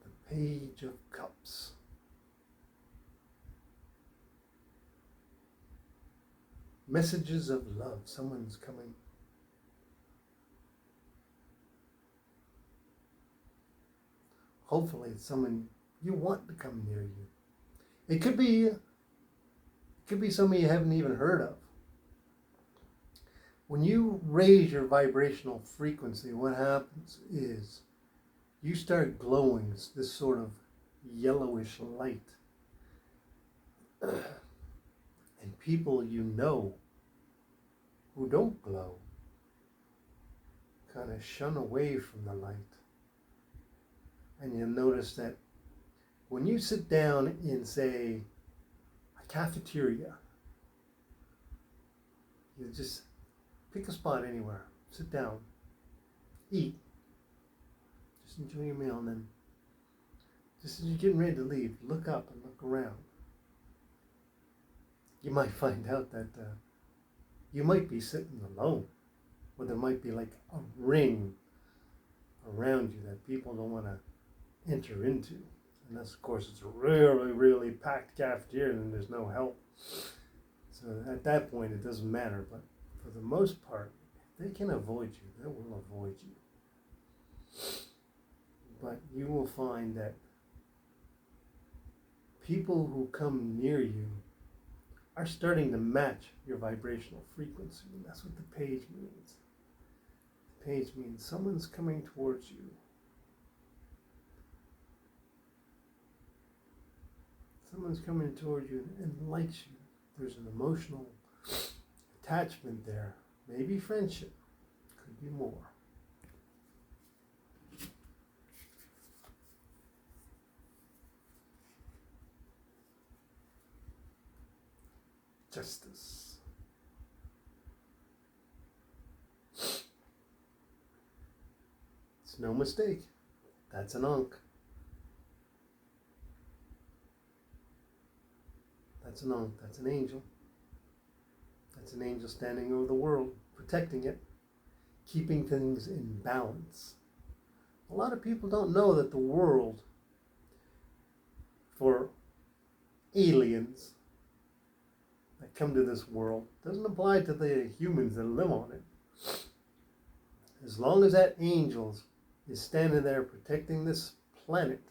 The Page of Cups. Messages of love. Someone's coming. Hopefully it's someone you want to come near you. It could be somebody you haven't even heard of. When you raise your vibrational frequency, what happens is you start glowing this sort of yellowish light. And people you know who don't glow kind of shun away from the light. And you'll notice that when you sit down in, say, a cafeteria, you just pick a spot anywhere, sit down, eat, just enjoy your meal, and then just as you're getting ready to leave, look up and look around. You might find out that you might be sitting alone, or there might be like a ring around you that people don't want to enter into. And that's, of course, it's a really, really packed cafeteria and there's no help. So at that point, it doesn't matter. But for the most part, if they can avoid you, they will avoid you. But you will find that people who come near you are starting to match your vibrational frequency. And that's what the page means. The page means someone's coming towards you. Someone's coming toward you and likes you. There's an emotional attachment there. Maybe friendship. Could be more. Justice. It's no mistake. That's an Ankh. That's an Ankh. That's an angel. That's an angel standing over the world, protecting it, keeping things in balance. A lot of people don't know that the world for aliens that come to this world doesn't apply to the humans that live on it. As long as that angel is standing there protecting this planet,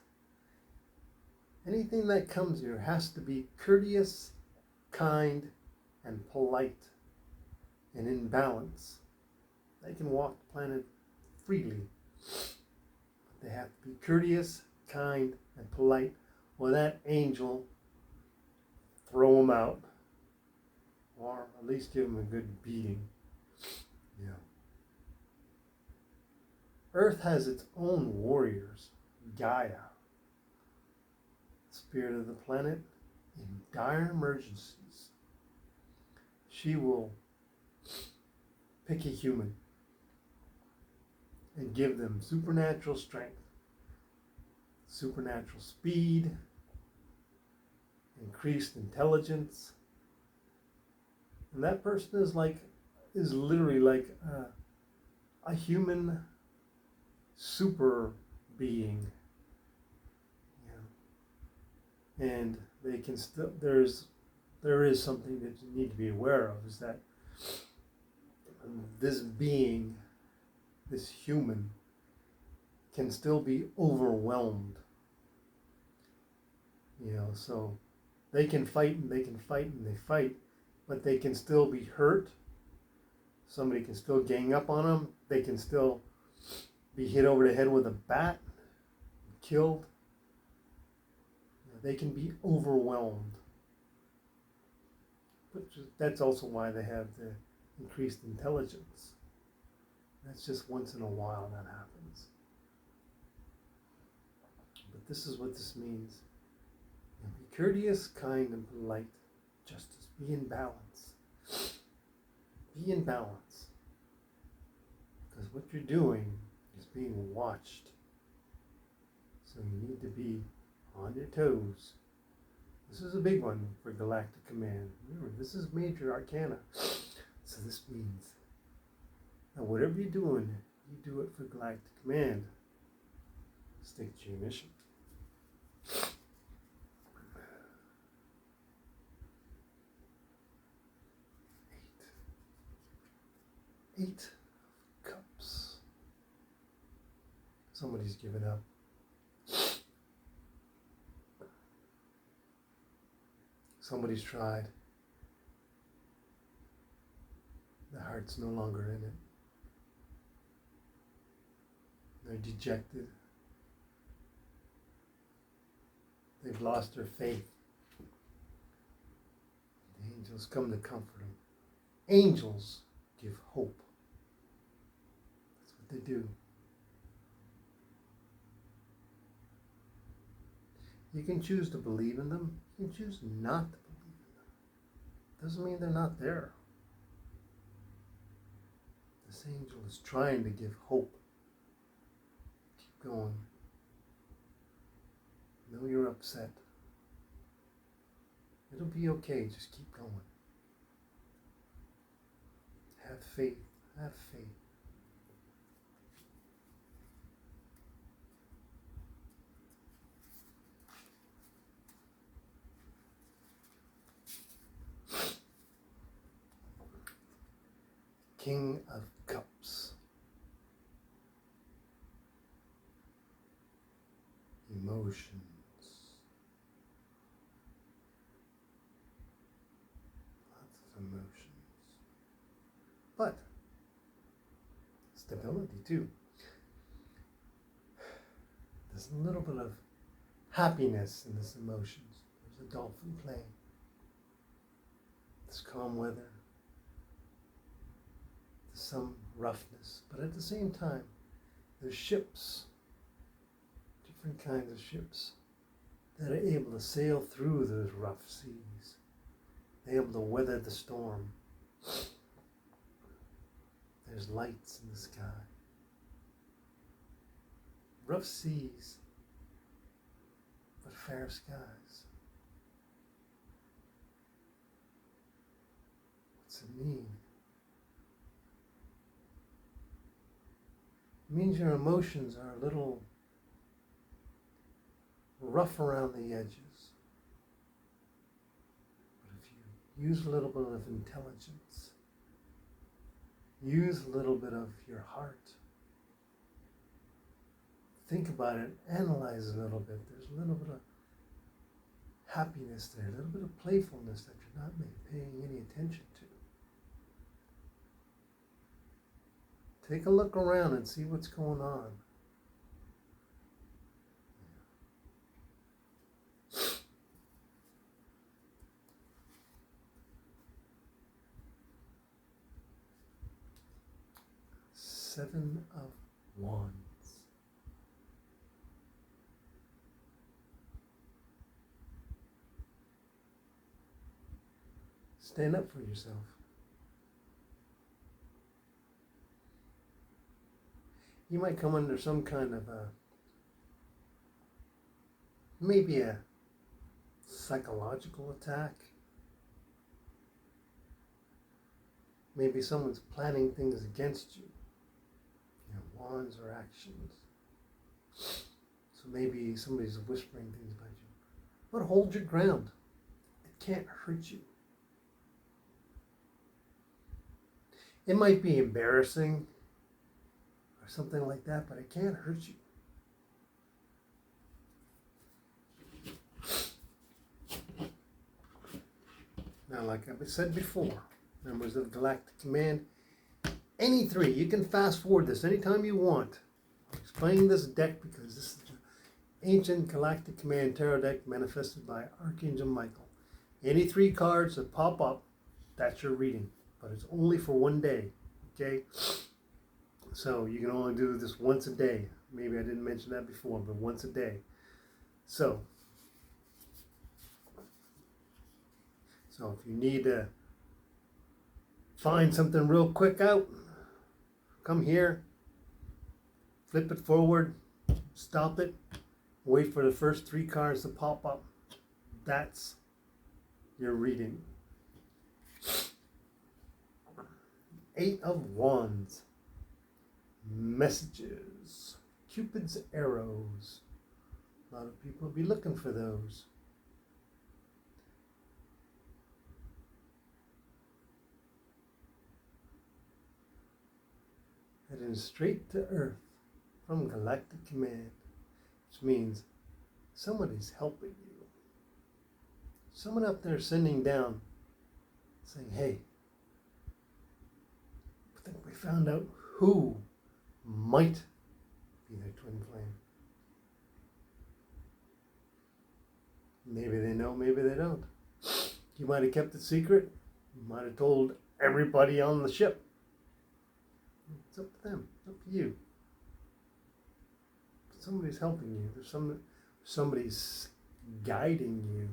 anything that comes here has to be courteous, kind, and polite, and in balance. They can walk the planet freely. But they have to be courteous, kind, and polite, or that angel throw them out, or at least give them a good beating. Yeah. Earth has its own warriors, Gaia, spirit of the planet. In dire emergencies, she will pick a human and give them supernatural strength, supernatural speed, increased intelligence, and that person is literally like a human super being. Yeah. And they can still there is something that you need to be aware of, is that this being, this human, can still be overwhelmed. So they can fight and they can fight and they fight, but they can still be hurt. Somebody can still gang up on them. They can still be hit over the head with a bat, killed. They can be overwhelmed. But that's also why they have the increased intelligence. That's just once in a while that happens. But this is what this means. Be courteous, kind, and polite. Justice. Be in balance. Be in balance. Because what you're doing is being watched. So you need to be on your toes. This is a big one for Galactic Command. Remember, this is major arcana. So this means that whatever you're doing, you do it for Galactic Command. Stick to your mission. 8 cups. Somebody's given up. Somebody's tried. The heart's no longer in it. They're dejected. They've lost their faith. The angels come to comfort them. Angels give hope. That's what they do. You can choose to believe in them. You can choose not to believe in them. Doesn't mean they're not there. This angel is trying to give hope. Keep going. Know you're upset. It'll be okay. Just keep going. Have faith. Have faith. King of Cups. Emotions. Lots of emotions. But stability too. There's a little bit of happiness in this emotions. There's a dolphin playing. There's calm weather. There's some roughness, but at the same time, there's ships, different kinds of ships that are able to sail through those rough seas. They're able to weather the storm. There's lights in the sky. Rough seas, but fair skies. What's it mean? It means your emotions are a little rough around the edges. But if you use a little bit of intelligence, use a little bit of your heart, think about it, analyze a little bit. There's a little bit of happiness there, a little bit of playfulness that you're not paying any attention to. Take a look around and see what's going on. Seven of Wands. Stand up for yourself. You might come under some kind of maybe a psychological attack. Maybe someone's planning things against you. Wands or actions. So maybe somebody's whispering things about you. But hold your ground. It can't hurt you. It might be embarrassing or something like that, but it can't hurt you. Now, like I've said before, members of Galactic Command, any three, you can fast forward this anytime you want. I'm explaining this deck because this is the ancient Galactic Command Tarot deck manifested by Archangel Michael. Any three cards that pop up, that's your reading. But it's only for one day, okay? So you can only do this once a day. Maybe I didn't mention that before, but once a day. So if you need to find something real quick out, come here, flip it forward, stop it, wait for the first three cards to pop up. That's your reading. Eight of Wands. Messages. Cupid's arrows. A lot of people will be looking for those. Heading straight to Earth from Galactic Command, which means somebody's helping you. Someone up there sending down, saying, hey, I think we found out who might be their twin flame. Maybe they know, maybe they don't. You might have kept it secret. You might have told everybody on the ship. It's up to them. It's up to you. But somebody's helping you. There's somebody's guiding you.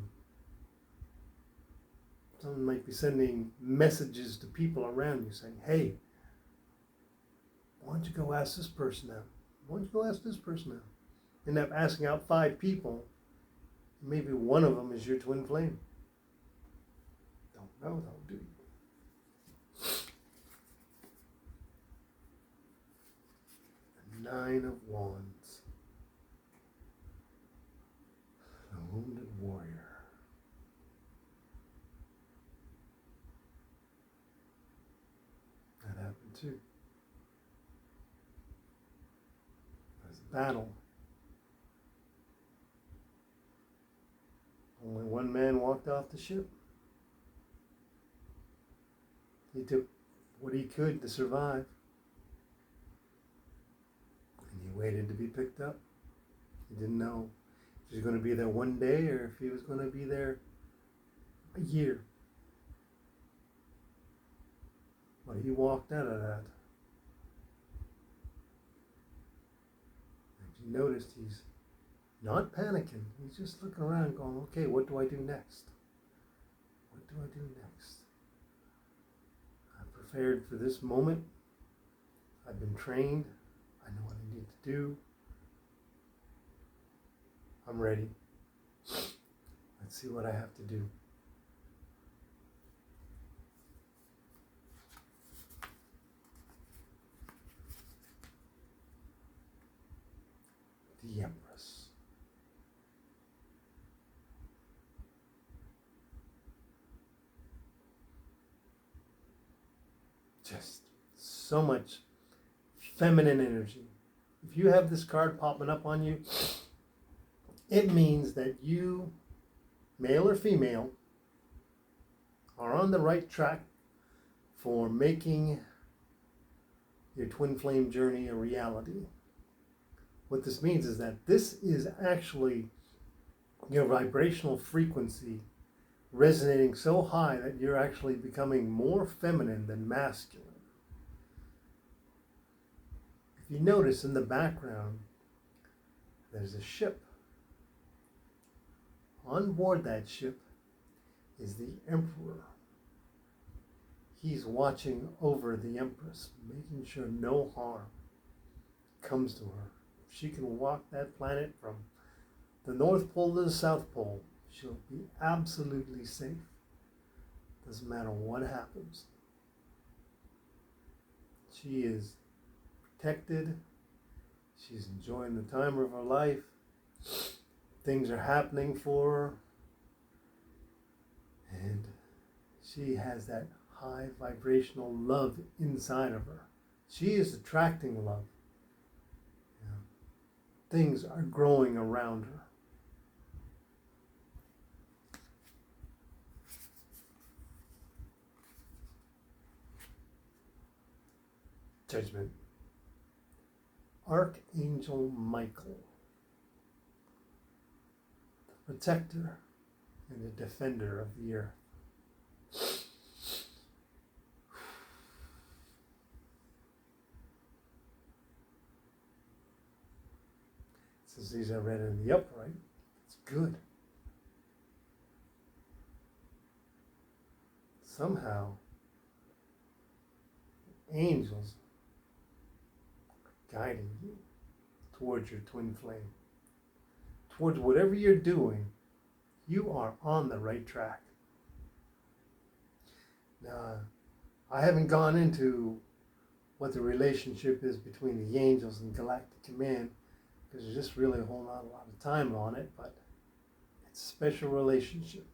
Someone might be sending messages to people around you saying, hey, why don't you go ask this person out? Why don't you go ask this person out? End up asking out 5 people. Maybe one of them is your twin flame. Don't know though, do you? The 9 of Wands. The Wounded Warrior. That happened too. There's a battle. Only one man walked off the ship. He took what he could to survive. And he waited to be picked up. He didn't know if he was going to be there one day or if he was going to be there a year. But he walked out of that. If you noticed, he's not panicking. He's just looking around going, okay, what do I do next? What do I do next? I've prepared for this moment. I've been trained. I know what I need to do. I'm ready. Let's see what I have to do. the Empress. Just so much feminine energy. If you have this card popping up on you, it means that you, male or female, are on the right track for making your twin flame journey a reality. What this means is that this is actually your vibrational frequency resonating so high that you're actually becoming more feminine than masculine. If you notice in the background, there's a ship. On board that ship is the Emperor. He's watching over the Empress, making sure no harm comes to her. If she can walk that planet from the North Pole to the South Pole, she'll be absolutely safe. Doesn't matter what happens. She is protected. She's enjoying the time of her life. Things are happening for her. And she has that high vibrational love inside of her. She is attracting love. Things are growing around her. Judgment. Archangel Michael, the protector and the defender of the earth. Since these are read in the upright, it's good. Somehow, angels are guiding you towards your twin flame. Towards whatever you're doing, you are on the right track. Now, I haven't gone into what the relationship is between the angels and Galactic Command, because there's just really a whole not a lot of time on it, but it's a special relationship.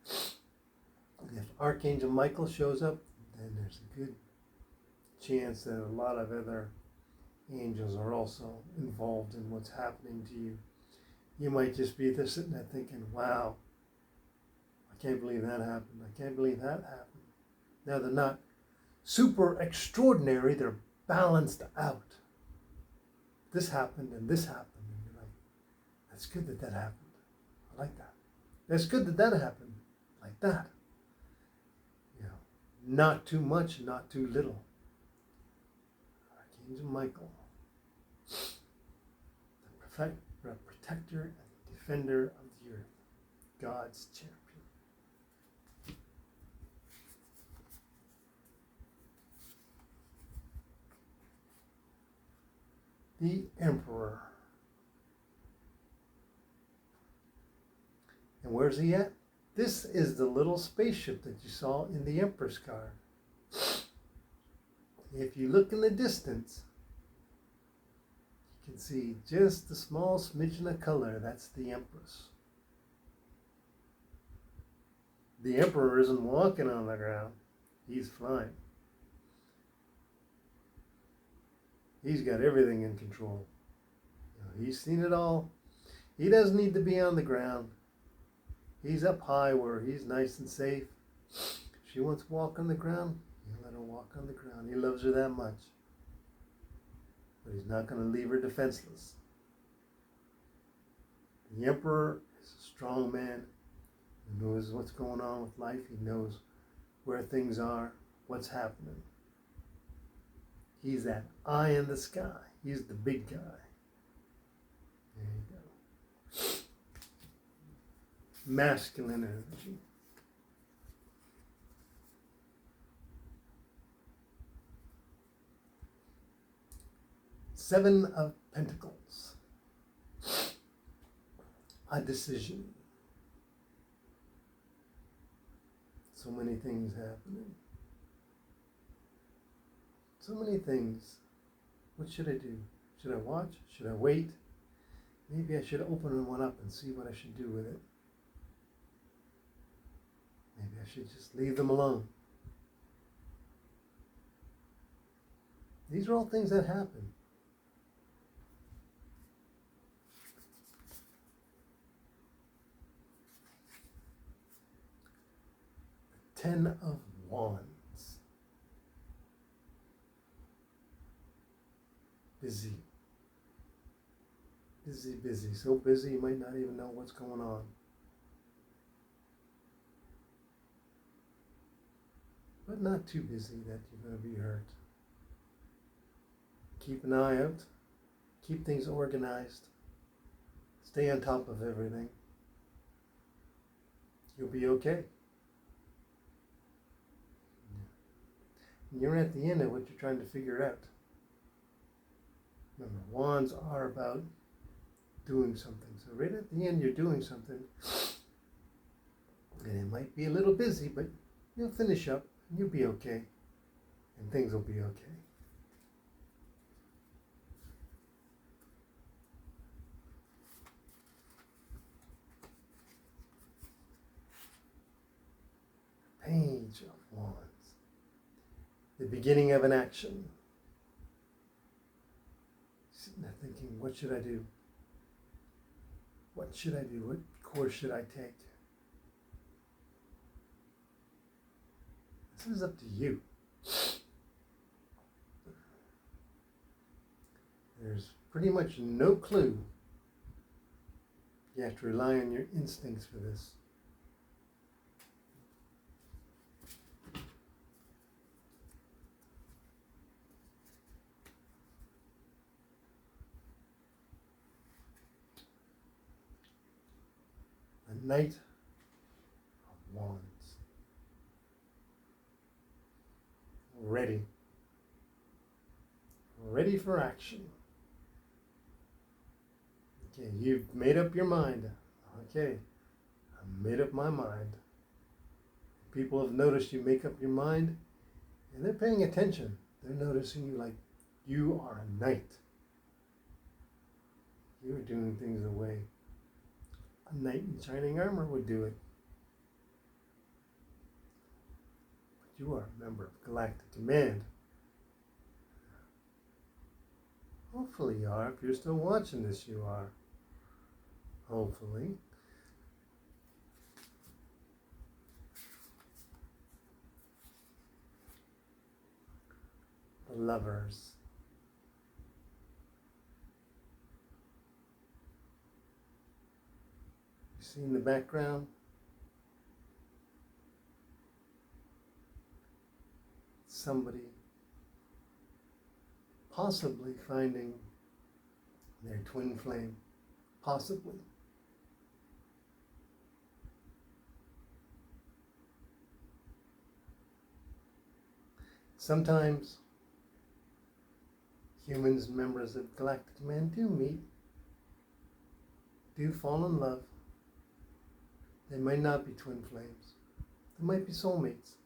If Archangel Michael shows up, then there's a good chance that a lot of other angels are also involved in what's happening to you. You might just be there sitting there thinking, wow, I can't believe that happened. I can't believe that happened. Now, they're not super extraordinary, they're balanced out. This happened and this happened. And you're like, that's good that that happened. I like that. That's good that that happened. Like that. You know, not too much, not too little. Archangel Michael, the protector and defender of the earth, God's champion. The Emperor. And where's he at? This is the little spaceship that you saw in the Empress card. If you look in the distance, you can see just a small smidgen of color. That's the Empress. The Emperor isn't walking on the ground. He's flying. He's got everything in control. You know, he's seen it all. He doesn't need to be on the ground. He's up high where he's nice and safe. If she wants to walk on the ground, he'll let her walk on the ground. He loves her that much. But he's not going to leave her defenseless. The Emperor is a strong man who knows what's going on with life. He knows where things are, what's happening. He's that eye in the sky. He's the big guy. There you go. Masculine energy. Seven of Pentacles. A decision. So many things happening. So many things. What should I do? Should I watch? Should I wait? Maybe I should open one up and see what I should do with it. Maybe I should just leave them alone. These are all things that happen. The 10 of Wands. Busy. Busy, busy. So busy you might not even know what's going on. But not too busy that you're going to be hurt. Keep an eye out. Keep things organized. Stay on top of everything. You'll be okay. You're at the end of what you're trying to figure out. Remember, wands are about doing something. So right at the end, you're doing something. And it might be a little busy, but you'll finish up and you'll be okay. And things will be okay. Page of Wands. The beginning of an action. Sitting there thinking, what should I do? What should I do? What course should I take? This is up to you. There's pretty much no clue. You have to rely on your instincts for this. Knight of Wands. Ready. Ready for action. Okay, you've made up your mind. Okay, I made up my mind. People have noticed you make up your mind, and they're paying attention. They're noticing you like you are a knight. You're doing things the way a knight in shining armor would do it. But you are a member of Galactic Command. Hopefully you are. If you're still watching this, you are. Hopefully. The Lovers. See in the background? Somebody possibly finding their twin flame. Possibly. Sometimes humans, members of Galactic Command, do meet, do fall in love. They might not be twin flames. They might be soulmates.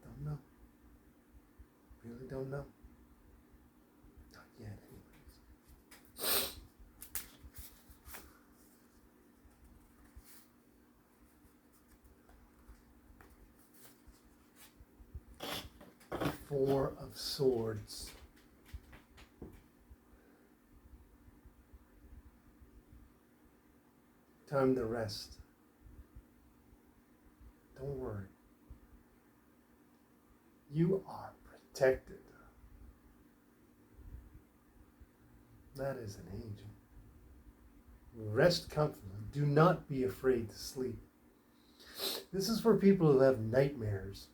Don't know. Really don't know. Not yet, anyways. Four of Swords. Time to rest. Don't worry. You are protected. That is an angel. Rest comfortably. Do not be afraid to sleep. This is for people who have nightmares.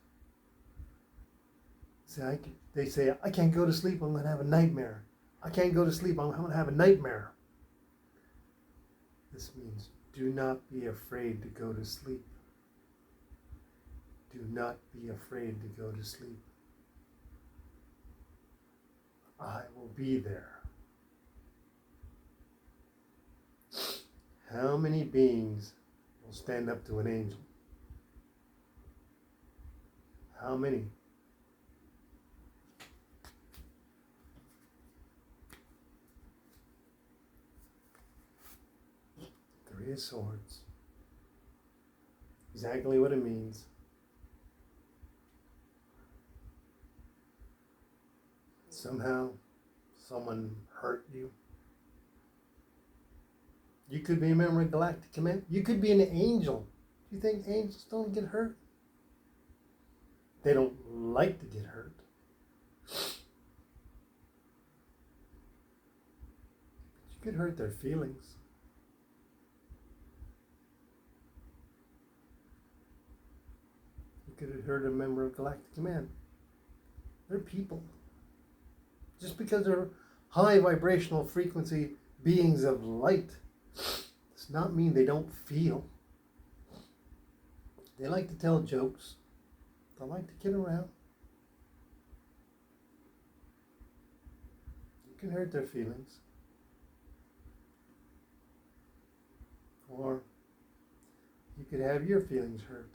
They say, I can't go to sleep, I'm going to have a nightmare. I can't go to sleep, I'm going to have a nightmare. This means do not be afraid to go to sleep. Do not be afraid to go to sleep. I will be there. How many beings will stand up to an angel? How many? of Swords. Exactly what it means. Somehow, someone hurt you. You could be a member of Galactic Command. You could be an angel. Do you think angels don't get hurt? They don't like to get hurt. You could hurt their feelings. You could have hurt a member of Galactic Command. They're people. Just because they're high vibrational frequency beings of light does not mean they don't feel. They like to tell jokes. They like to kid around. You can hurt their feelings. Or you could have your feelings hurt.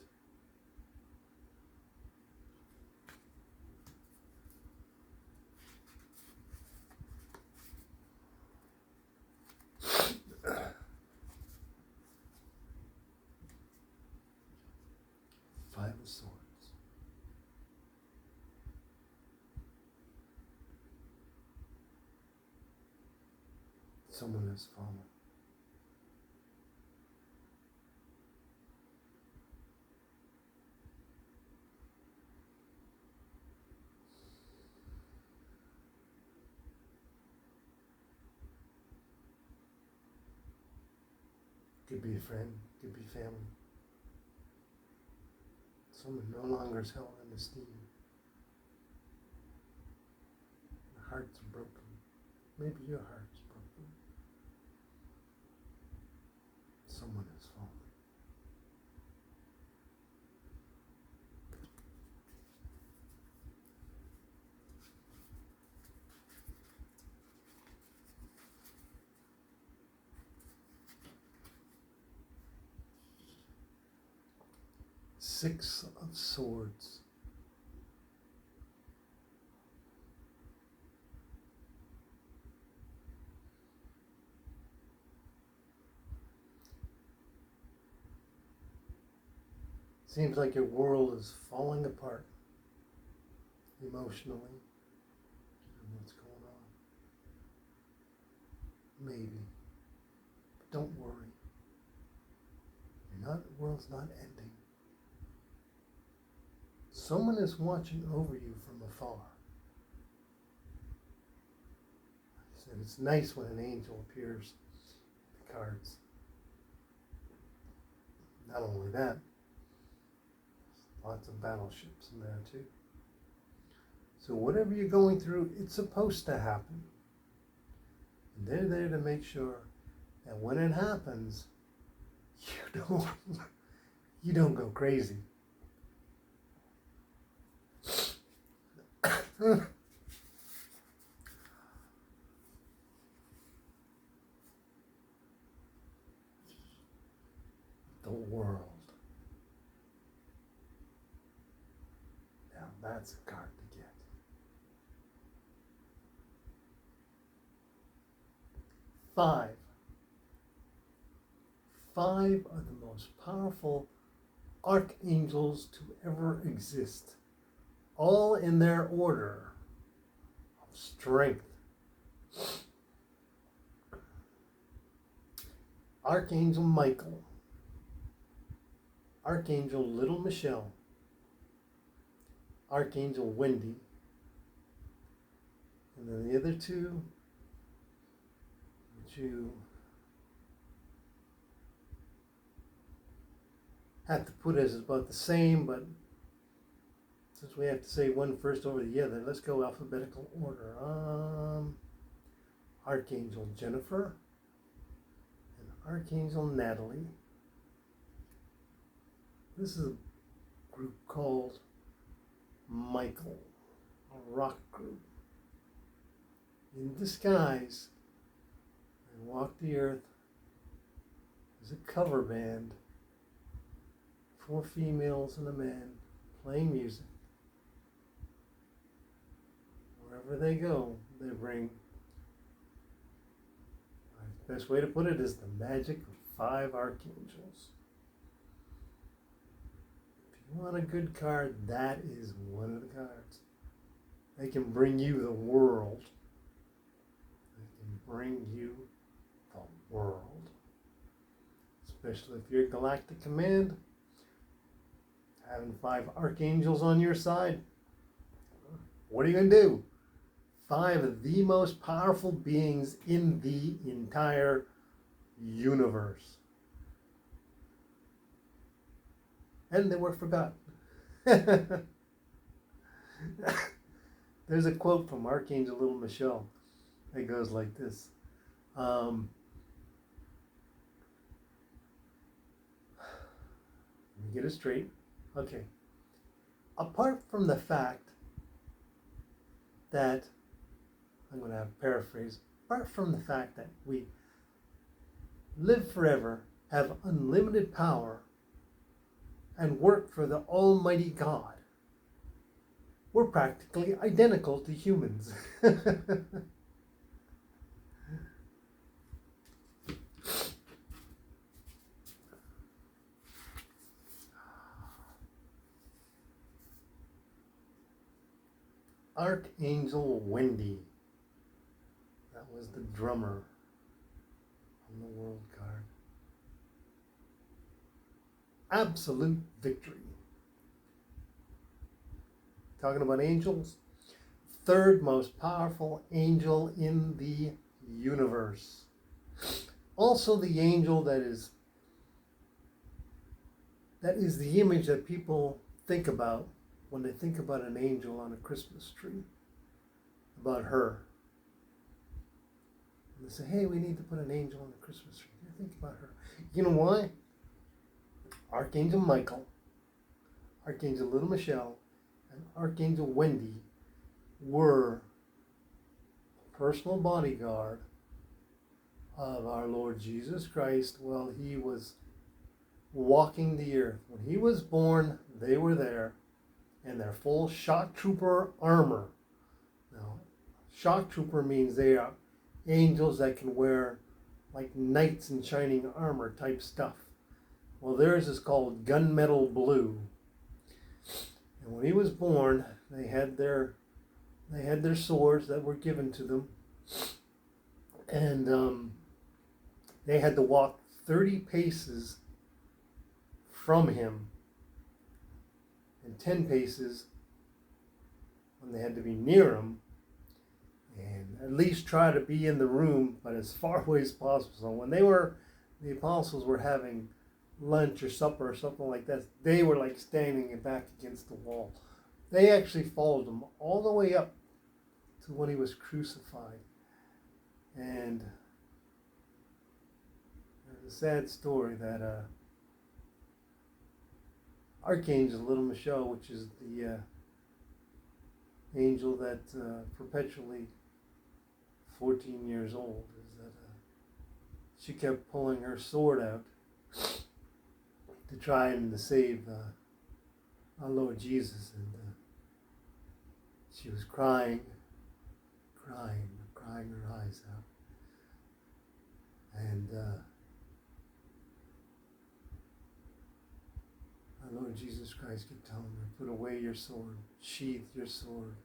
Five of Swords. Someone has fallen. Could be a friend, could be family. Someone no longer is held in esteem. The heart's broken. Maybe your heart's broken. Someone has fallen. Six of Swords. Seems like your world is falling apart emotionally. What's going on? Maybe. But don't worry. The world's not ending. Someone is watching over you from afar. I said it's nice when an angel appears in the cards. Not only that, lots of battleships in there too. So whatever you're going through, it's supposed to happen. And they're there to make sure that when it happens, you don't go crazy. The world. Now that's a card to get. Five. Five are the most powerful archangels to ever exist. All in their order of strength. Archangel Michael, Archangel Little Michelle, Archangel Wendy, and then the other two, which you have to put as about the same, but since we have to say one first over the other, let's go alphabetical order. Archangel Jennifer and Archangel Natalie. This is a group called Michael, a rock group. In disguise, they walk the earth as a cover band, 4 females and a man playing music. Wherever they go, they bring, the best way to put it is the magic of 5 archangels. If you want a good card, that is one of the cards. They can bring you the world. They can bring you the world. Especially if you're Galactic Command. Having 5 archangels on your side. What are you going to do? 5 of the most powerful beings in the entire universe. And they were forgotten. There's a quote from Archangel Little Michelle. It goes like this. Let me get it straight. Okay. Apart from the fact that, I'm going to have paraphrase, apart from the fact that we live forever, have unlimited power, and work for the Almighty God, we're practically identical to humans. Archangel Wendy. That was the drummer on the world card. Absolute victory. Talking about angels, 3rd most powerful angel in the universe. Also the angel that is the image that people think about when they think about an angel on a Christmas tree, about her. And they say, hey, we need to put an angel on the Christmas tree. They think about her. You know why? Archangel Michael, Archangel Little Michelle, and Archangel Wendy were a personal bodyguard of our Lord Jesus Christ while he was walking the earth. When he was born, they were there in their full shock trooper armor. Now, shock trooper means they are angels that can wear like knights in shining armor type stuff. Well, theirs is called gunmetal blue. And when he was born, they had their swords that were given to them, and they had to walk 30 paces from him, and 10 paces when they had to be near him, and at least try to be in the room, but as far away as possible. So when the apostles were having lunch or supper or something like that, they were like standing back against the wall. They actually followed him all the way up to when he was crucified. And there's a sad story that Archangel Little Michelle, which is the angel that perpetually 14 years old, is that she kept pulling her sword out to try and save our Lord Jesus, and she was crying her eyes out, and our Lord Jesus Christ kept telling her, put away your sword, sheath your sword,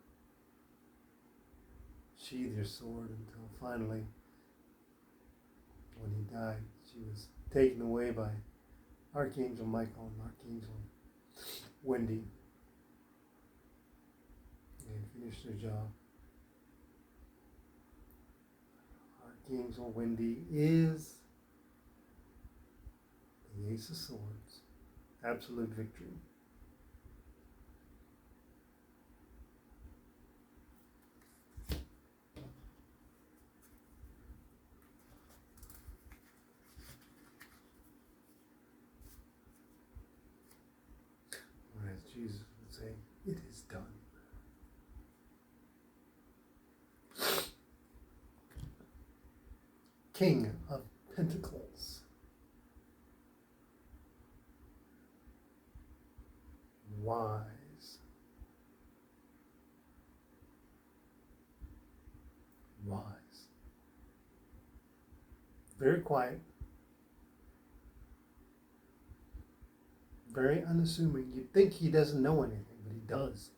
until finally, when he died, she was taken away by Archangel Michael and Archangel Wendy, and finished their job. Archangel Wendy is the Ace of Swords. Absolute victory. Or as Jesus would say, it is done. King of Pentacles. Wise. Very quiet. Very unassuming. You'd think he doesn't know anything, but he does.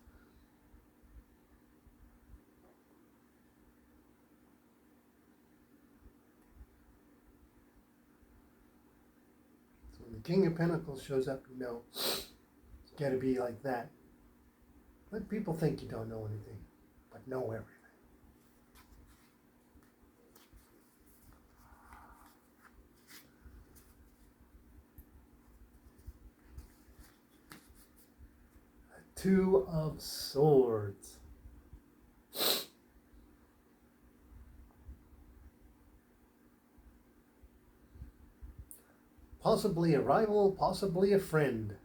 So when the King of Pentacles shows up, you know, it's got to be like that. Let people think you don't know anything, but know everything. Two of Swords. Possibly a rival, possibly a friend.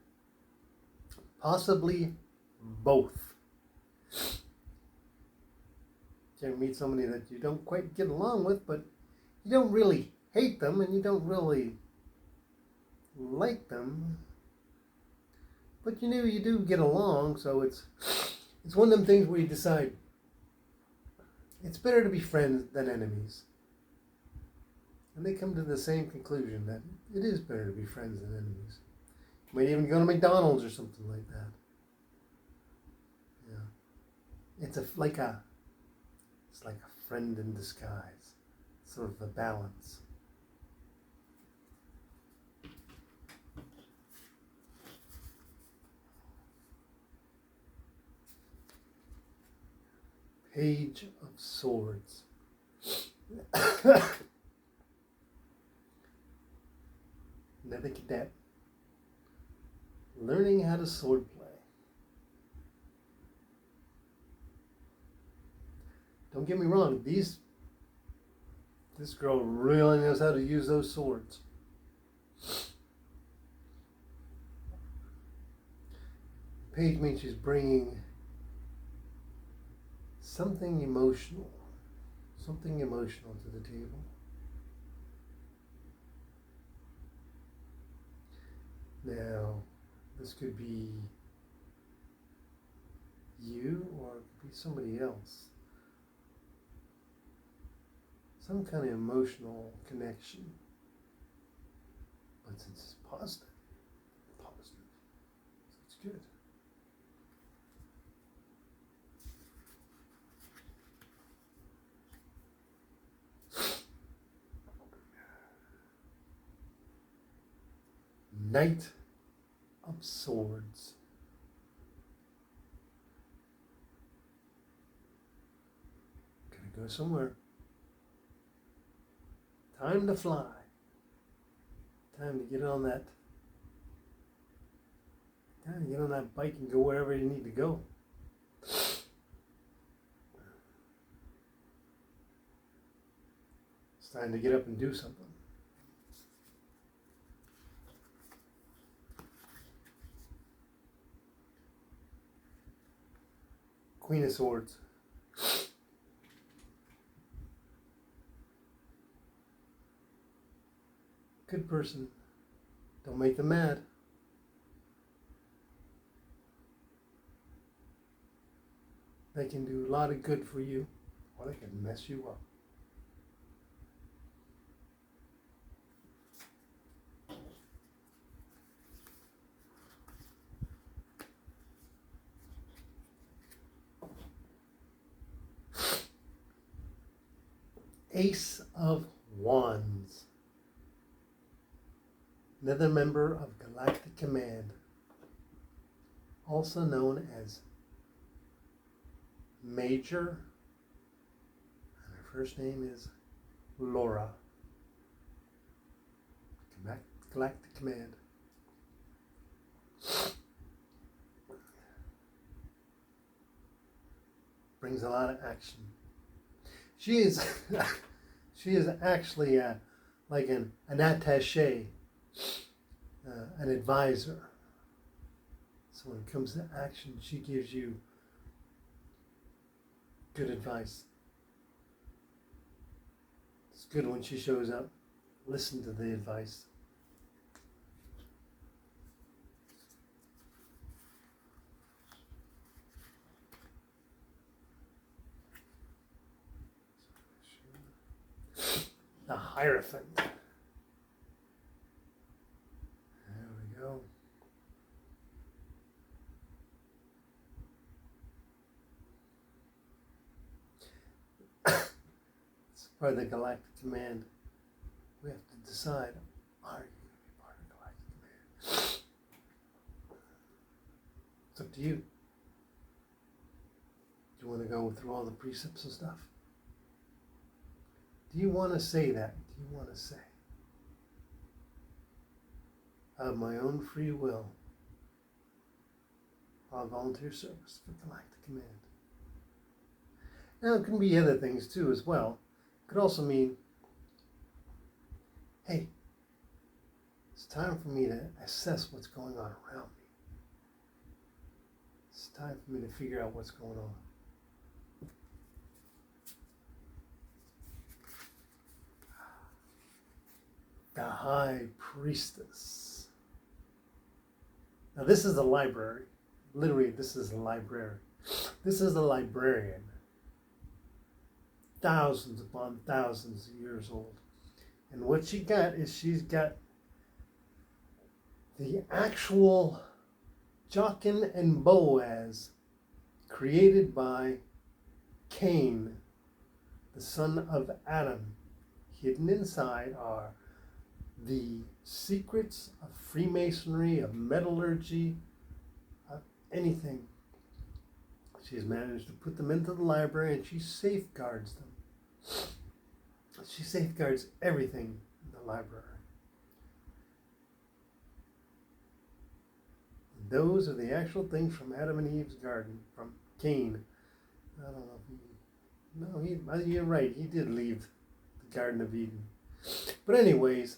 Possibly both. You meet somebody that you don't quite get along with, but you don't really hate them and you don't really like them. But you know you do get along, so it's one of them things where you decide it's better to be friends than enemies. And they come to the same conclusion that it is better to be friends than enemies. You might even go to McDonald's or something like that. Yeah. It's like a friend in disguise. Sort of a balance. Page of Swords. Another cadet. Learning how to sword play. Don't get me wrong, this girl really knows how to use those swords. Page means she's bringing something emotional to the table. Now, this could be you or it could be somebody else. Some kind of emotional connection. But since it's positive, so it's good. Knight of Swords. Gotta go somewhere. Time to fly. Time to get on that. Time to get on that bike and go wherever you need to go. It's time to get up and do something. Queen of Swords. Good person. Don't make them mad. They can do a lot of good for you, or they can mess you up. Ace of Wands. Another member of Galactic Command, also known as Major, and her first name is Laura. Galactic Command. Brings a lot of action. She is actually like an attaché, an advisor. So when it comes to action, she gives you good advice. It's good when she shows up. Listen to the advice. The Hierophant. There we go. part of the Galactic Command, we have to decide, are you going to be part of Galactic Command? It's up to you. Do you want to go through all the precepts and stuff? Do you want to say that? Do you want to say, out of my own free will, I'll volunteer service for Galactic Command? Now, it can be other things too as well. It could also mean, hey, it's time for me to assess what's going on around me. It's time for me to figure out what's going on. The High Priestess. Now, this is a library. Literally, this is a library. This is a librarian. Thousands upon thousands of years old. And what she got is she's got the actual Jachin and Boaz created by Cain, the son of Adam. Hidden inside are the secrets of Freemasonry, of metallurgy, of anything. She's managed to put them into the library and she safeguards them. She safeguards everything in the library. And those are the actual things from Adam and Eve's garden, from Cain. I don't know if you're right, he did leave the Garden of Eden. But anyways,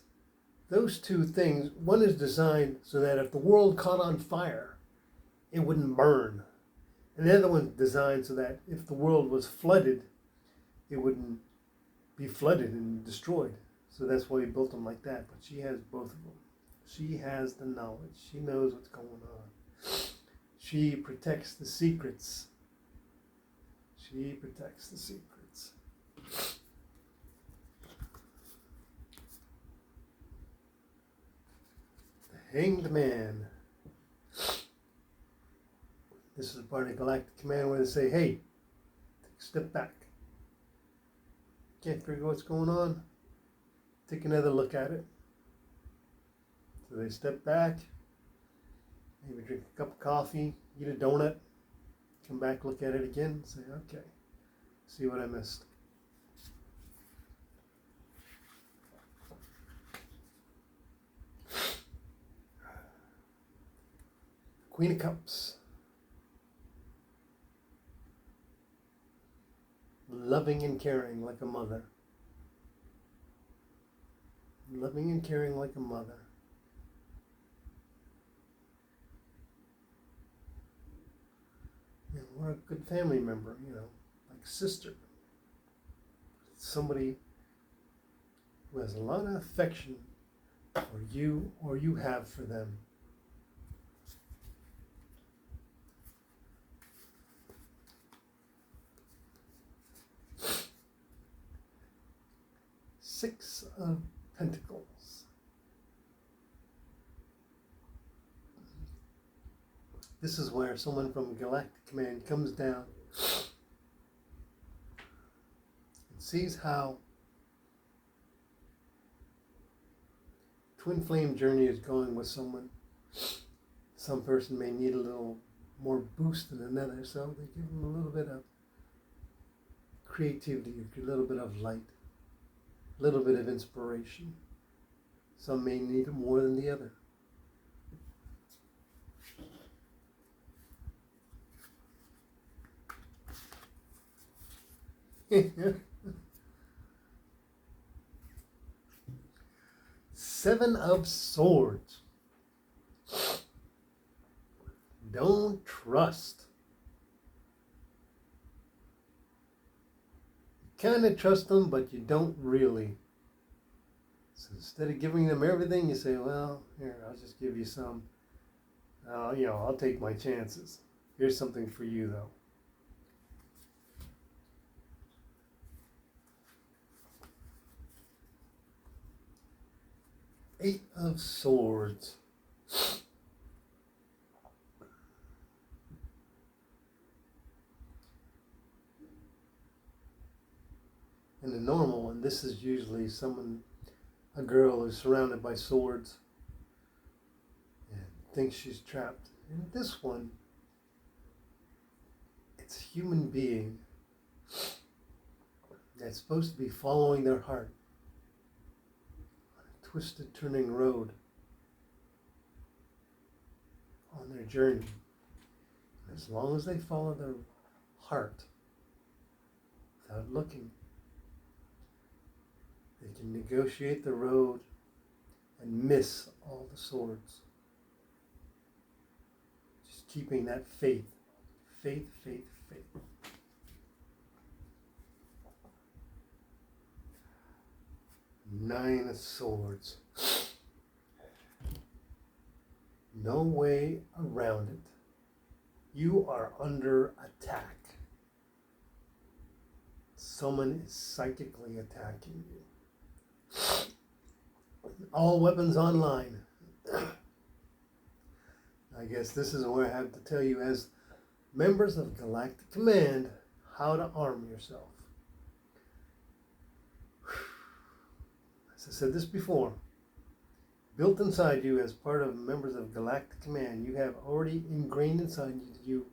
those two things, one is designed so that if the world caught on fire, it wouldn't burn. And the other one's designed so that if the world was flooded, it wouldn't be flooded and destroyed. So that's why he built them like that. But she has both of them. She has the knowledge. She knows what's going on. She protects the secrets. She protects the secrets. The Hanged Man. This is a part of Galactic Command where they say, hey, take a step back. Can't figure out what's going on? Take another look at it. So they step back, maybe drink a cup of coffee, eat a donut, come back, look at it again, say, okay, see what I missed. Queen of Cups. Loving and caring like a mother. Loving and caring like a mother. You know, we're a good family member, like sister. Somebody who has a lot of affection for you or you have for them. Six of Pentacles. This is where someone from Galactic Command comes down and sees how twin flame journey is going with someone. Some person may need a little more boost than another, so they give them a little bit of creativity, a little bit of light. Little bit of inspiration. Some may need it more than the other. Seven of Swords. Don't trust. Kind of trust them, but you don't really. So instead of giving them everything, you say, well, here, I'll just give you some. I'll take my chances. Here's something for you, though. Eight of Swords. in the normal one, this is usually a girl who's surrounded by swords and thinks she's trapped. In this one, it's a human being that's supposed to be following their heart on a twisted turning road on their journey. As long as they follow their heart without looking, they can negotiate the road and miss all the swords. Just keeping that faith. 9 of Swords. No way around it. You are under attack. Someone is psychically attacking you. All weapons online. I guess this is where I have to tell you, as members of Galactic Command, how to arm yourself. As I said this before, built inside you as part of members of Galactic Command, you have already ingrained inside you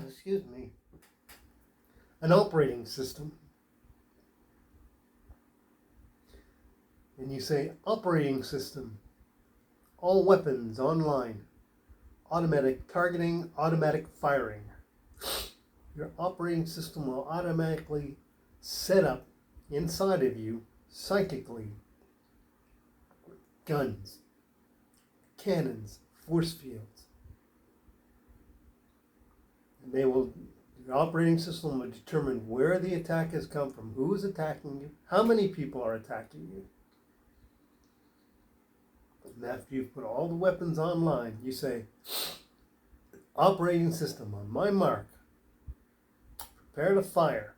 excuse me, an operating system. And you say, operating system, all weapons online, automatic targeting, automatic firing. Your operating system will automatically set up inside of you, psychically, guns, cannons, force fields. And your operating system will determine where the attack has come from, who is attacking you, how many people are attacking you. And after you've put all the weapons online, you say, operating system, on my mark, prepare to fire.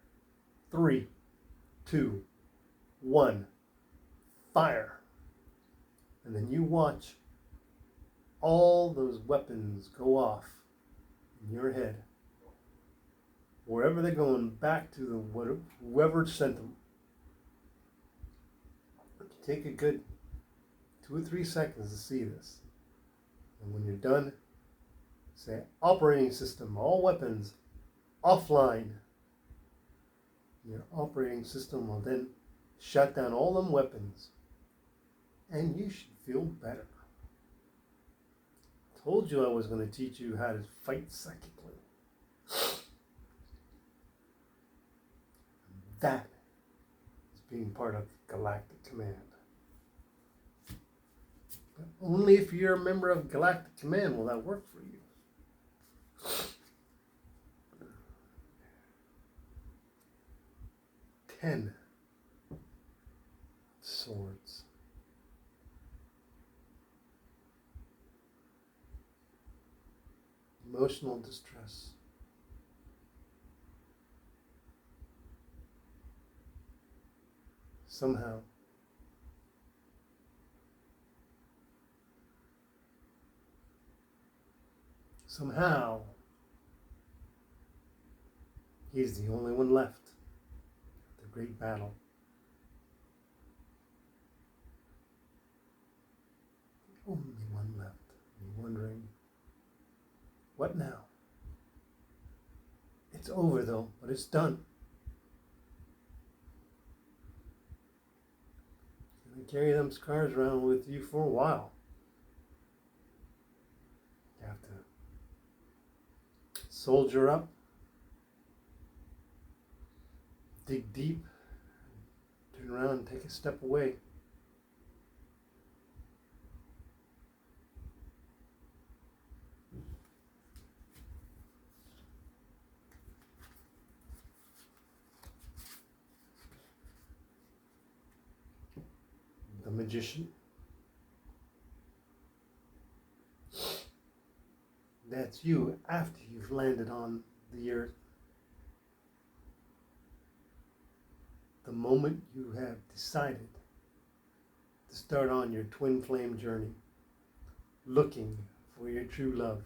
3, 2, 1, fire. And then you watch all those weapons go off in your head. Wherever they're going, back to whoever sent them. Take a good 2 or 3 seconds to see this. And when you're done, say, operating system, all weapons, offline. Your operating system will then shut down all them weapons. And you should feel better. I told you I was going to teach you how to fight psychically. That is being part of Galactic Command. But only if you're a member of Galactic Command will that work for you. Ten Swords. Emotional distress. Somehow, he's the only one left. The great battle. The only one left. You're wondering, what now? It's over though, but it's done. You're going to carry them scars around with you for a while. You have to soldier up, dig deep, turn around and take a step away. The Magician. That's you after you've landed on the earth. The moment you have decided to start on your twin flame journey, looking for your true love.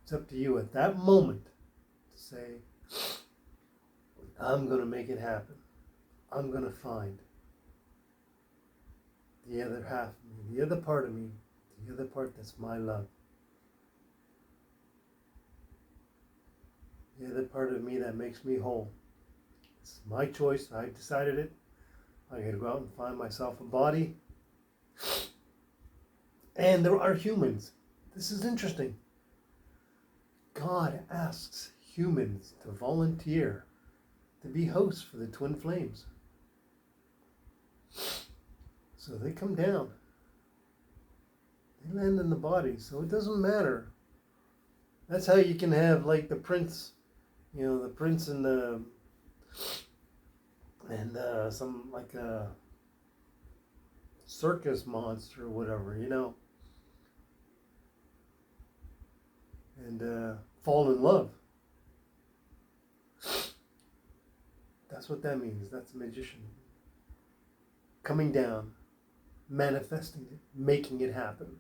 It's up to you at that moment to say, I'm going to make it happen. I'm going to find the other half of me, the other part of me, the other part that's my love. The other part of me that makes me whole. It's my choice. I decided it. I got to go out and find myself a body. And there are humans. This is interesting. God asks humans to volunteer to be hosts for the twin flames. So they come down. They land in the body, so it doesn't matter. That's how you can have like the prince, the prince and some like a circus monster or whatever, and fall in love. That's what that means. That's a magician coming down, manifesting it, making it happen.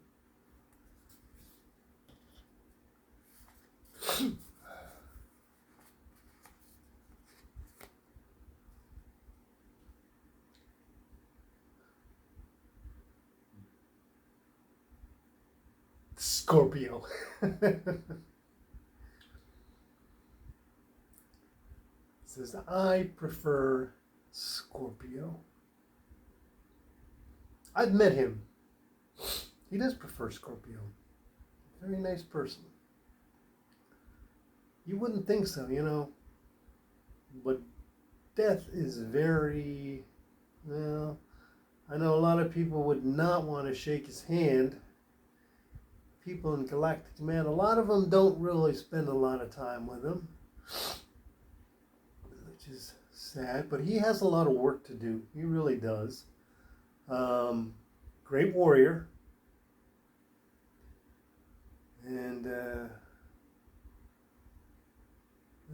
Scorpio. Says, I prefer Scorpio. I've met him. He does prefer Scorpio. Very nice person. You wouldn't think so, but death is very, I know a lot of people would not want to shake his hand. People in Galactic Command, a lot of them don't really spend a lot of time with him, which is sad, but he has a lot of work to do. He really does. Great warrior. And there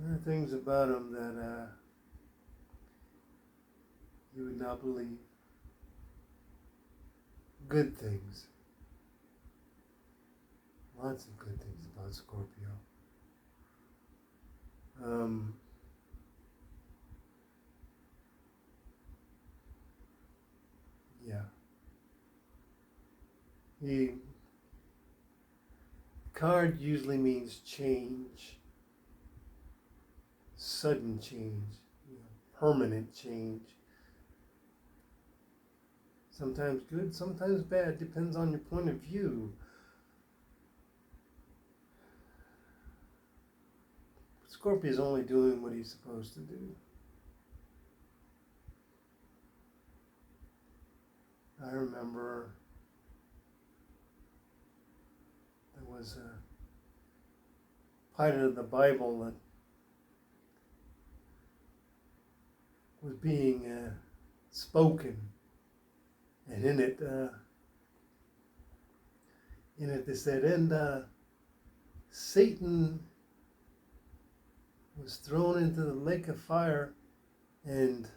are things about him that you would not believe. Good things. Lots of good things about Scorpio. The card usually means change, sudden change, permanent change. Sometimes good, sometimes bad, depends on your point of view. Scorpio is only doing what he's supposed to do. I remember there was a part of the Bible that was being spoken, and in it they said, and Satan was thrown into the lake of fire, and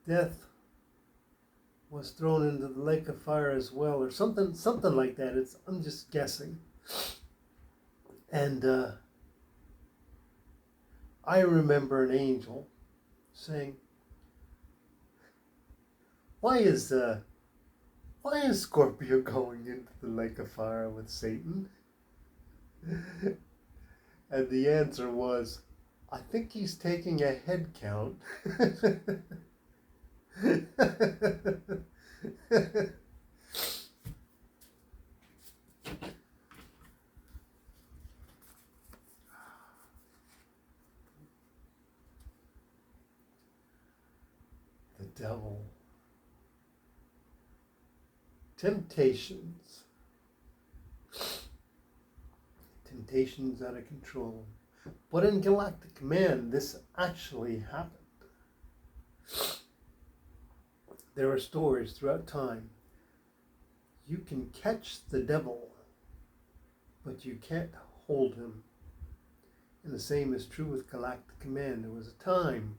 death was thrown into the lake of fire as well, or something like that. I'm just guessing. And I remember an angel saying, why is Scorpio going into the lake of fire with Satan? And the answer was, I think he's taking a head count. The devil. Temptations. Temptations out of control. But in Galactic Command, this actually happened. There are stories throughout time. You can catch the devil, but you can't hold him. And the same is true with Galactic Command. There was a time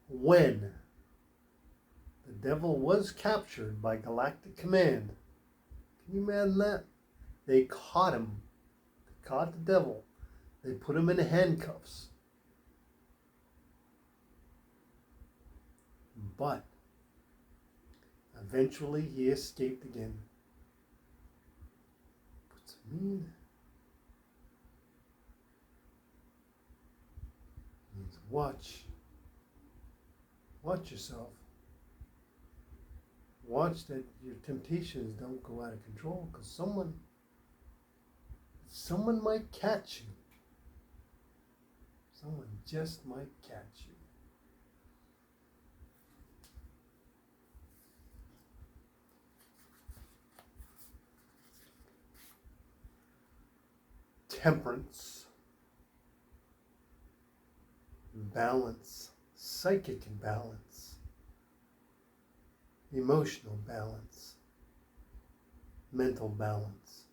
when the devil was captured by Galactic Command. Can you imagine that? They caught him. They caught the devil. They put him in handcuffs. But eventually he escaped again. What's it mean? It means watch. Watch yourself. Watch that your temptations don't go out of control, because someone might catch you. Someone just might catch you. Temperance, balance, psychic balance, emotional balance, mental balance.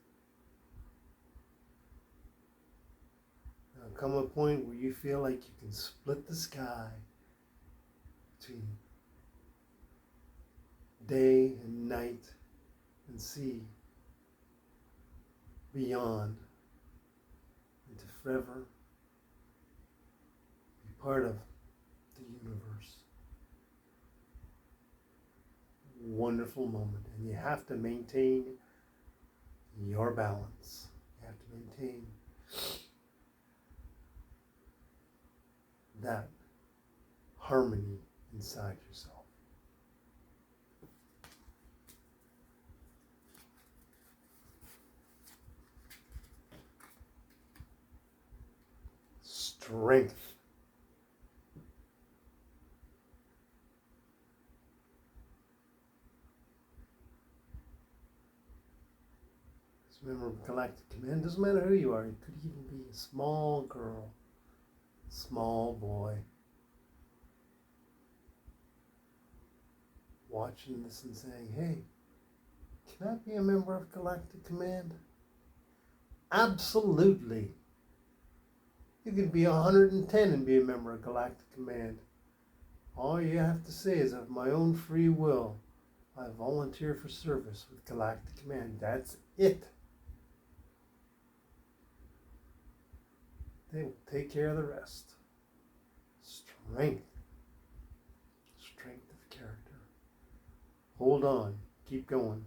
There'll come a point where you feel like you can split the sky between day and night and see beyond into forever, be part of the universe. Wonderful moment, and you have to maintain your balance. You have to maintain that harmony inside yourself. Strength. Remember, Galactic Command, doesn't matter who you are. It could even be a small girl, small boy, watching this and saying, hey, can I be a member of Galactic Command? Absolutely. You can be 110 and be a member of Galactic Command. All you have to say is, of my own free will, I volunteer for service with Galactic Command. That's it. They will take care of the rest. Strength. Strength of character. Hold on. Keep going.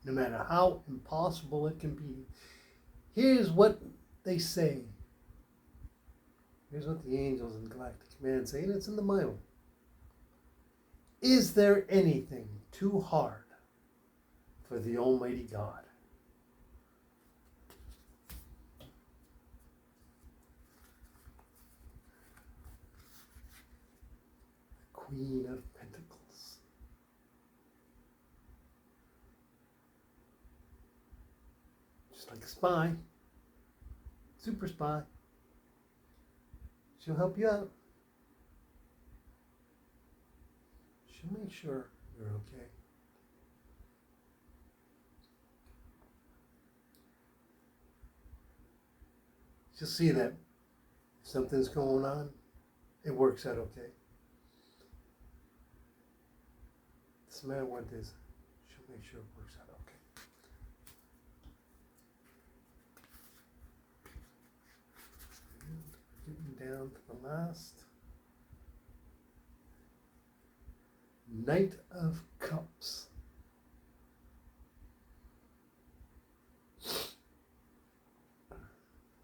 No matter how impossible it can be. Here's what they say. Here's what the angels in Galactic Command say, and it's in the Bible. Is there anything too hard for the Almighty God? Queen of Pentacles. Just like a spy, super spy. She'll help you out. She'll make sure you're okay. She'll see that if something's going on, it works out okay. Doesn't matter what it is, she'll make sure it works out okay. And we're getting down to the last. Knight of Cups.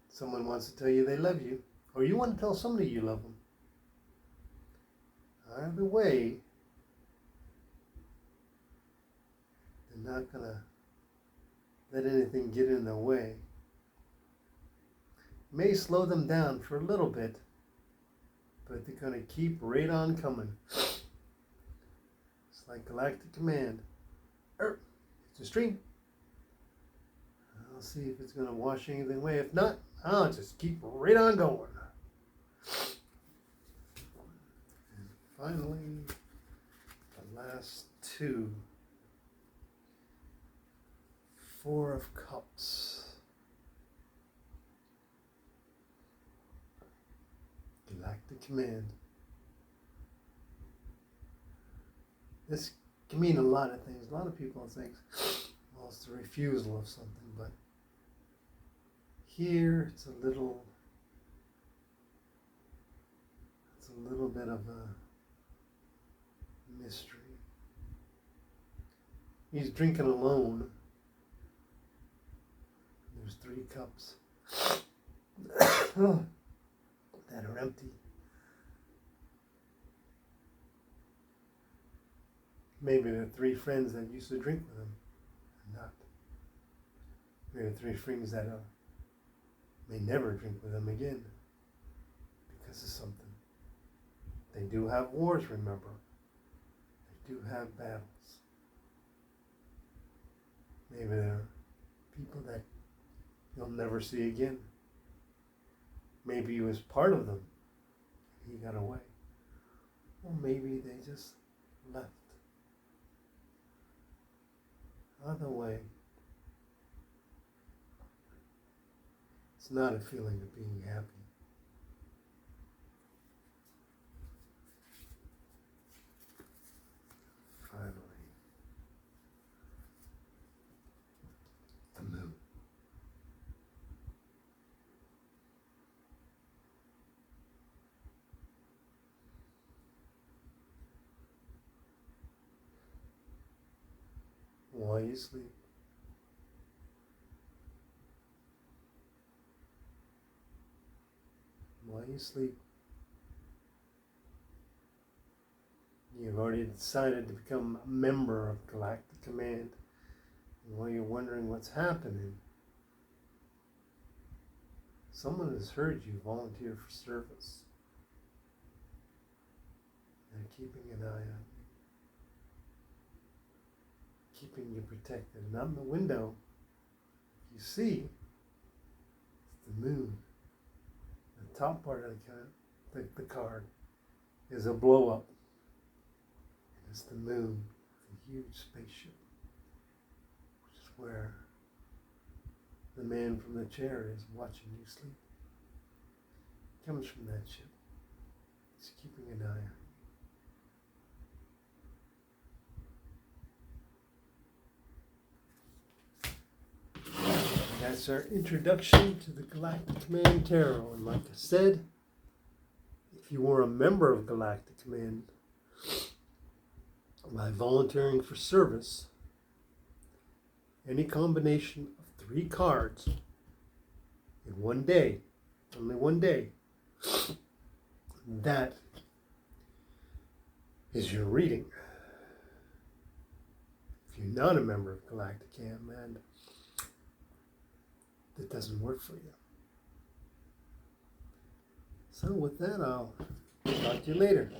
Someone wants to tell you they love you, or you want to tell somebody you love them. Either way, they're not going to let anything get in their way. It may slow them down for a little bit, but they're going to keep right on coming. It's like Galactic Command. It's a stream. I'll see if it's going to wash anything away. If not, I'll just keep right on going. And finally, the last two. Four of Cups. Galactic Command. This can mean a lot of things. A lot of people think, well, it's the refusal of something, but here it's a little bit of a mystery. He's drinking alone. There's 3 cups that are empty. Maybe there are 3 friends that used to drink with him and not. Maybe 3 friends that may never drink with him again because of something. They do have wars, remember. They do have battles. Maybe there are people that you'll never see again. Maybe he was part of them. He got away. Or maybe they just left. Either way, it's not a feeling of being happy. Finally, the moon. While you sleep, you've already decided to become a member of Galactic Command. And while you're wondering what's happening, someone has heard you volunteer for service. They're keeping an eye on you, keeping you protected. And out the window, you see it's the moon. The top part of the card is a blow up. And it's the moon, a huge spaceship, which is where the man from the chair is watching you sleep. He comes from that ship. He's keeping an eye on you. That's our introduction to the Galactic Command Tarot. And like I said, if you were a member of Galactic Command by volunteering for service, any combination of 3 cards in one day, only one day, that is your reading. If you're not a member of Galactic Command, that doesn't work for you. So with that, I'll talk to you later.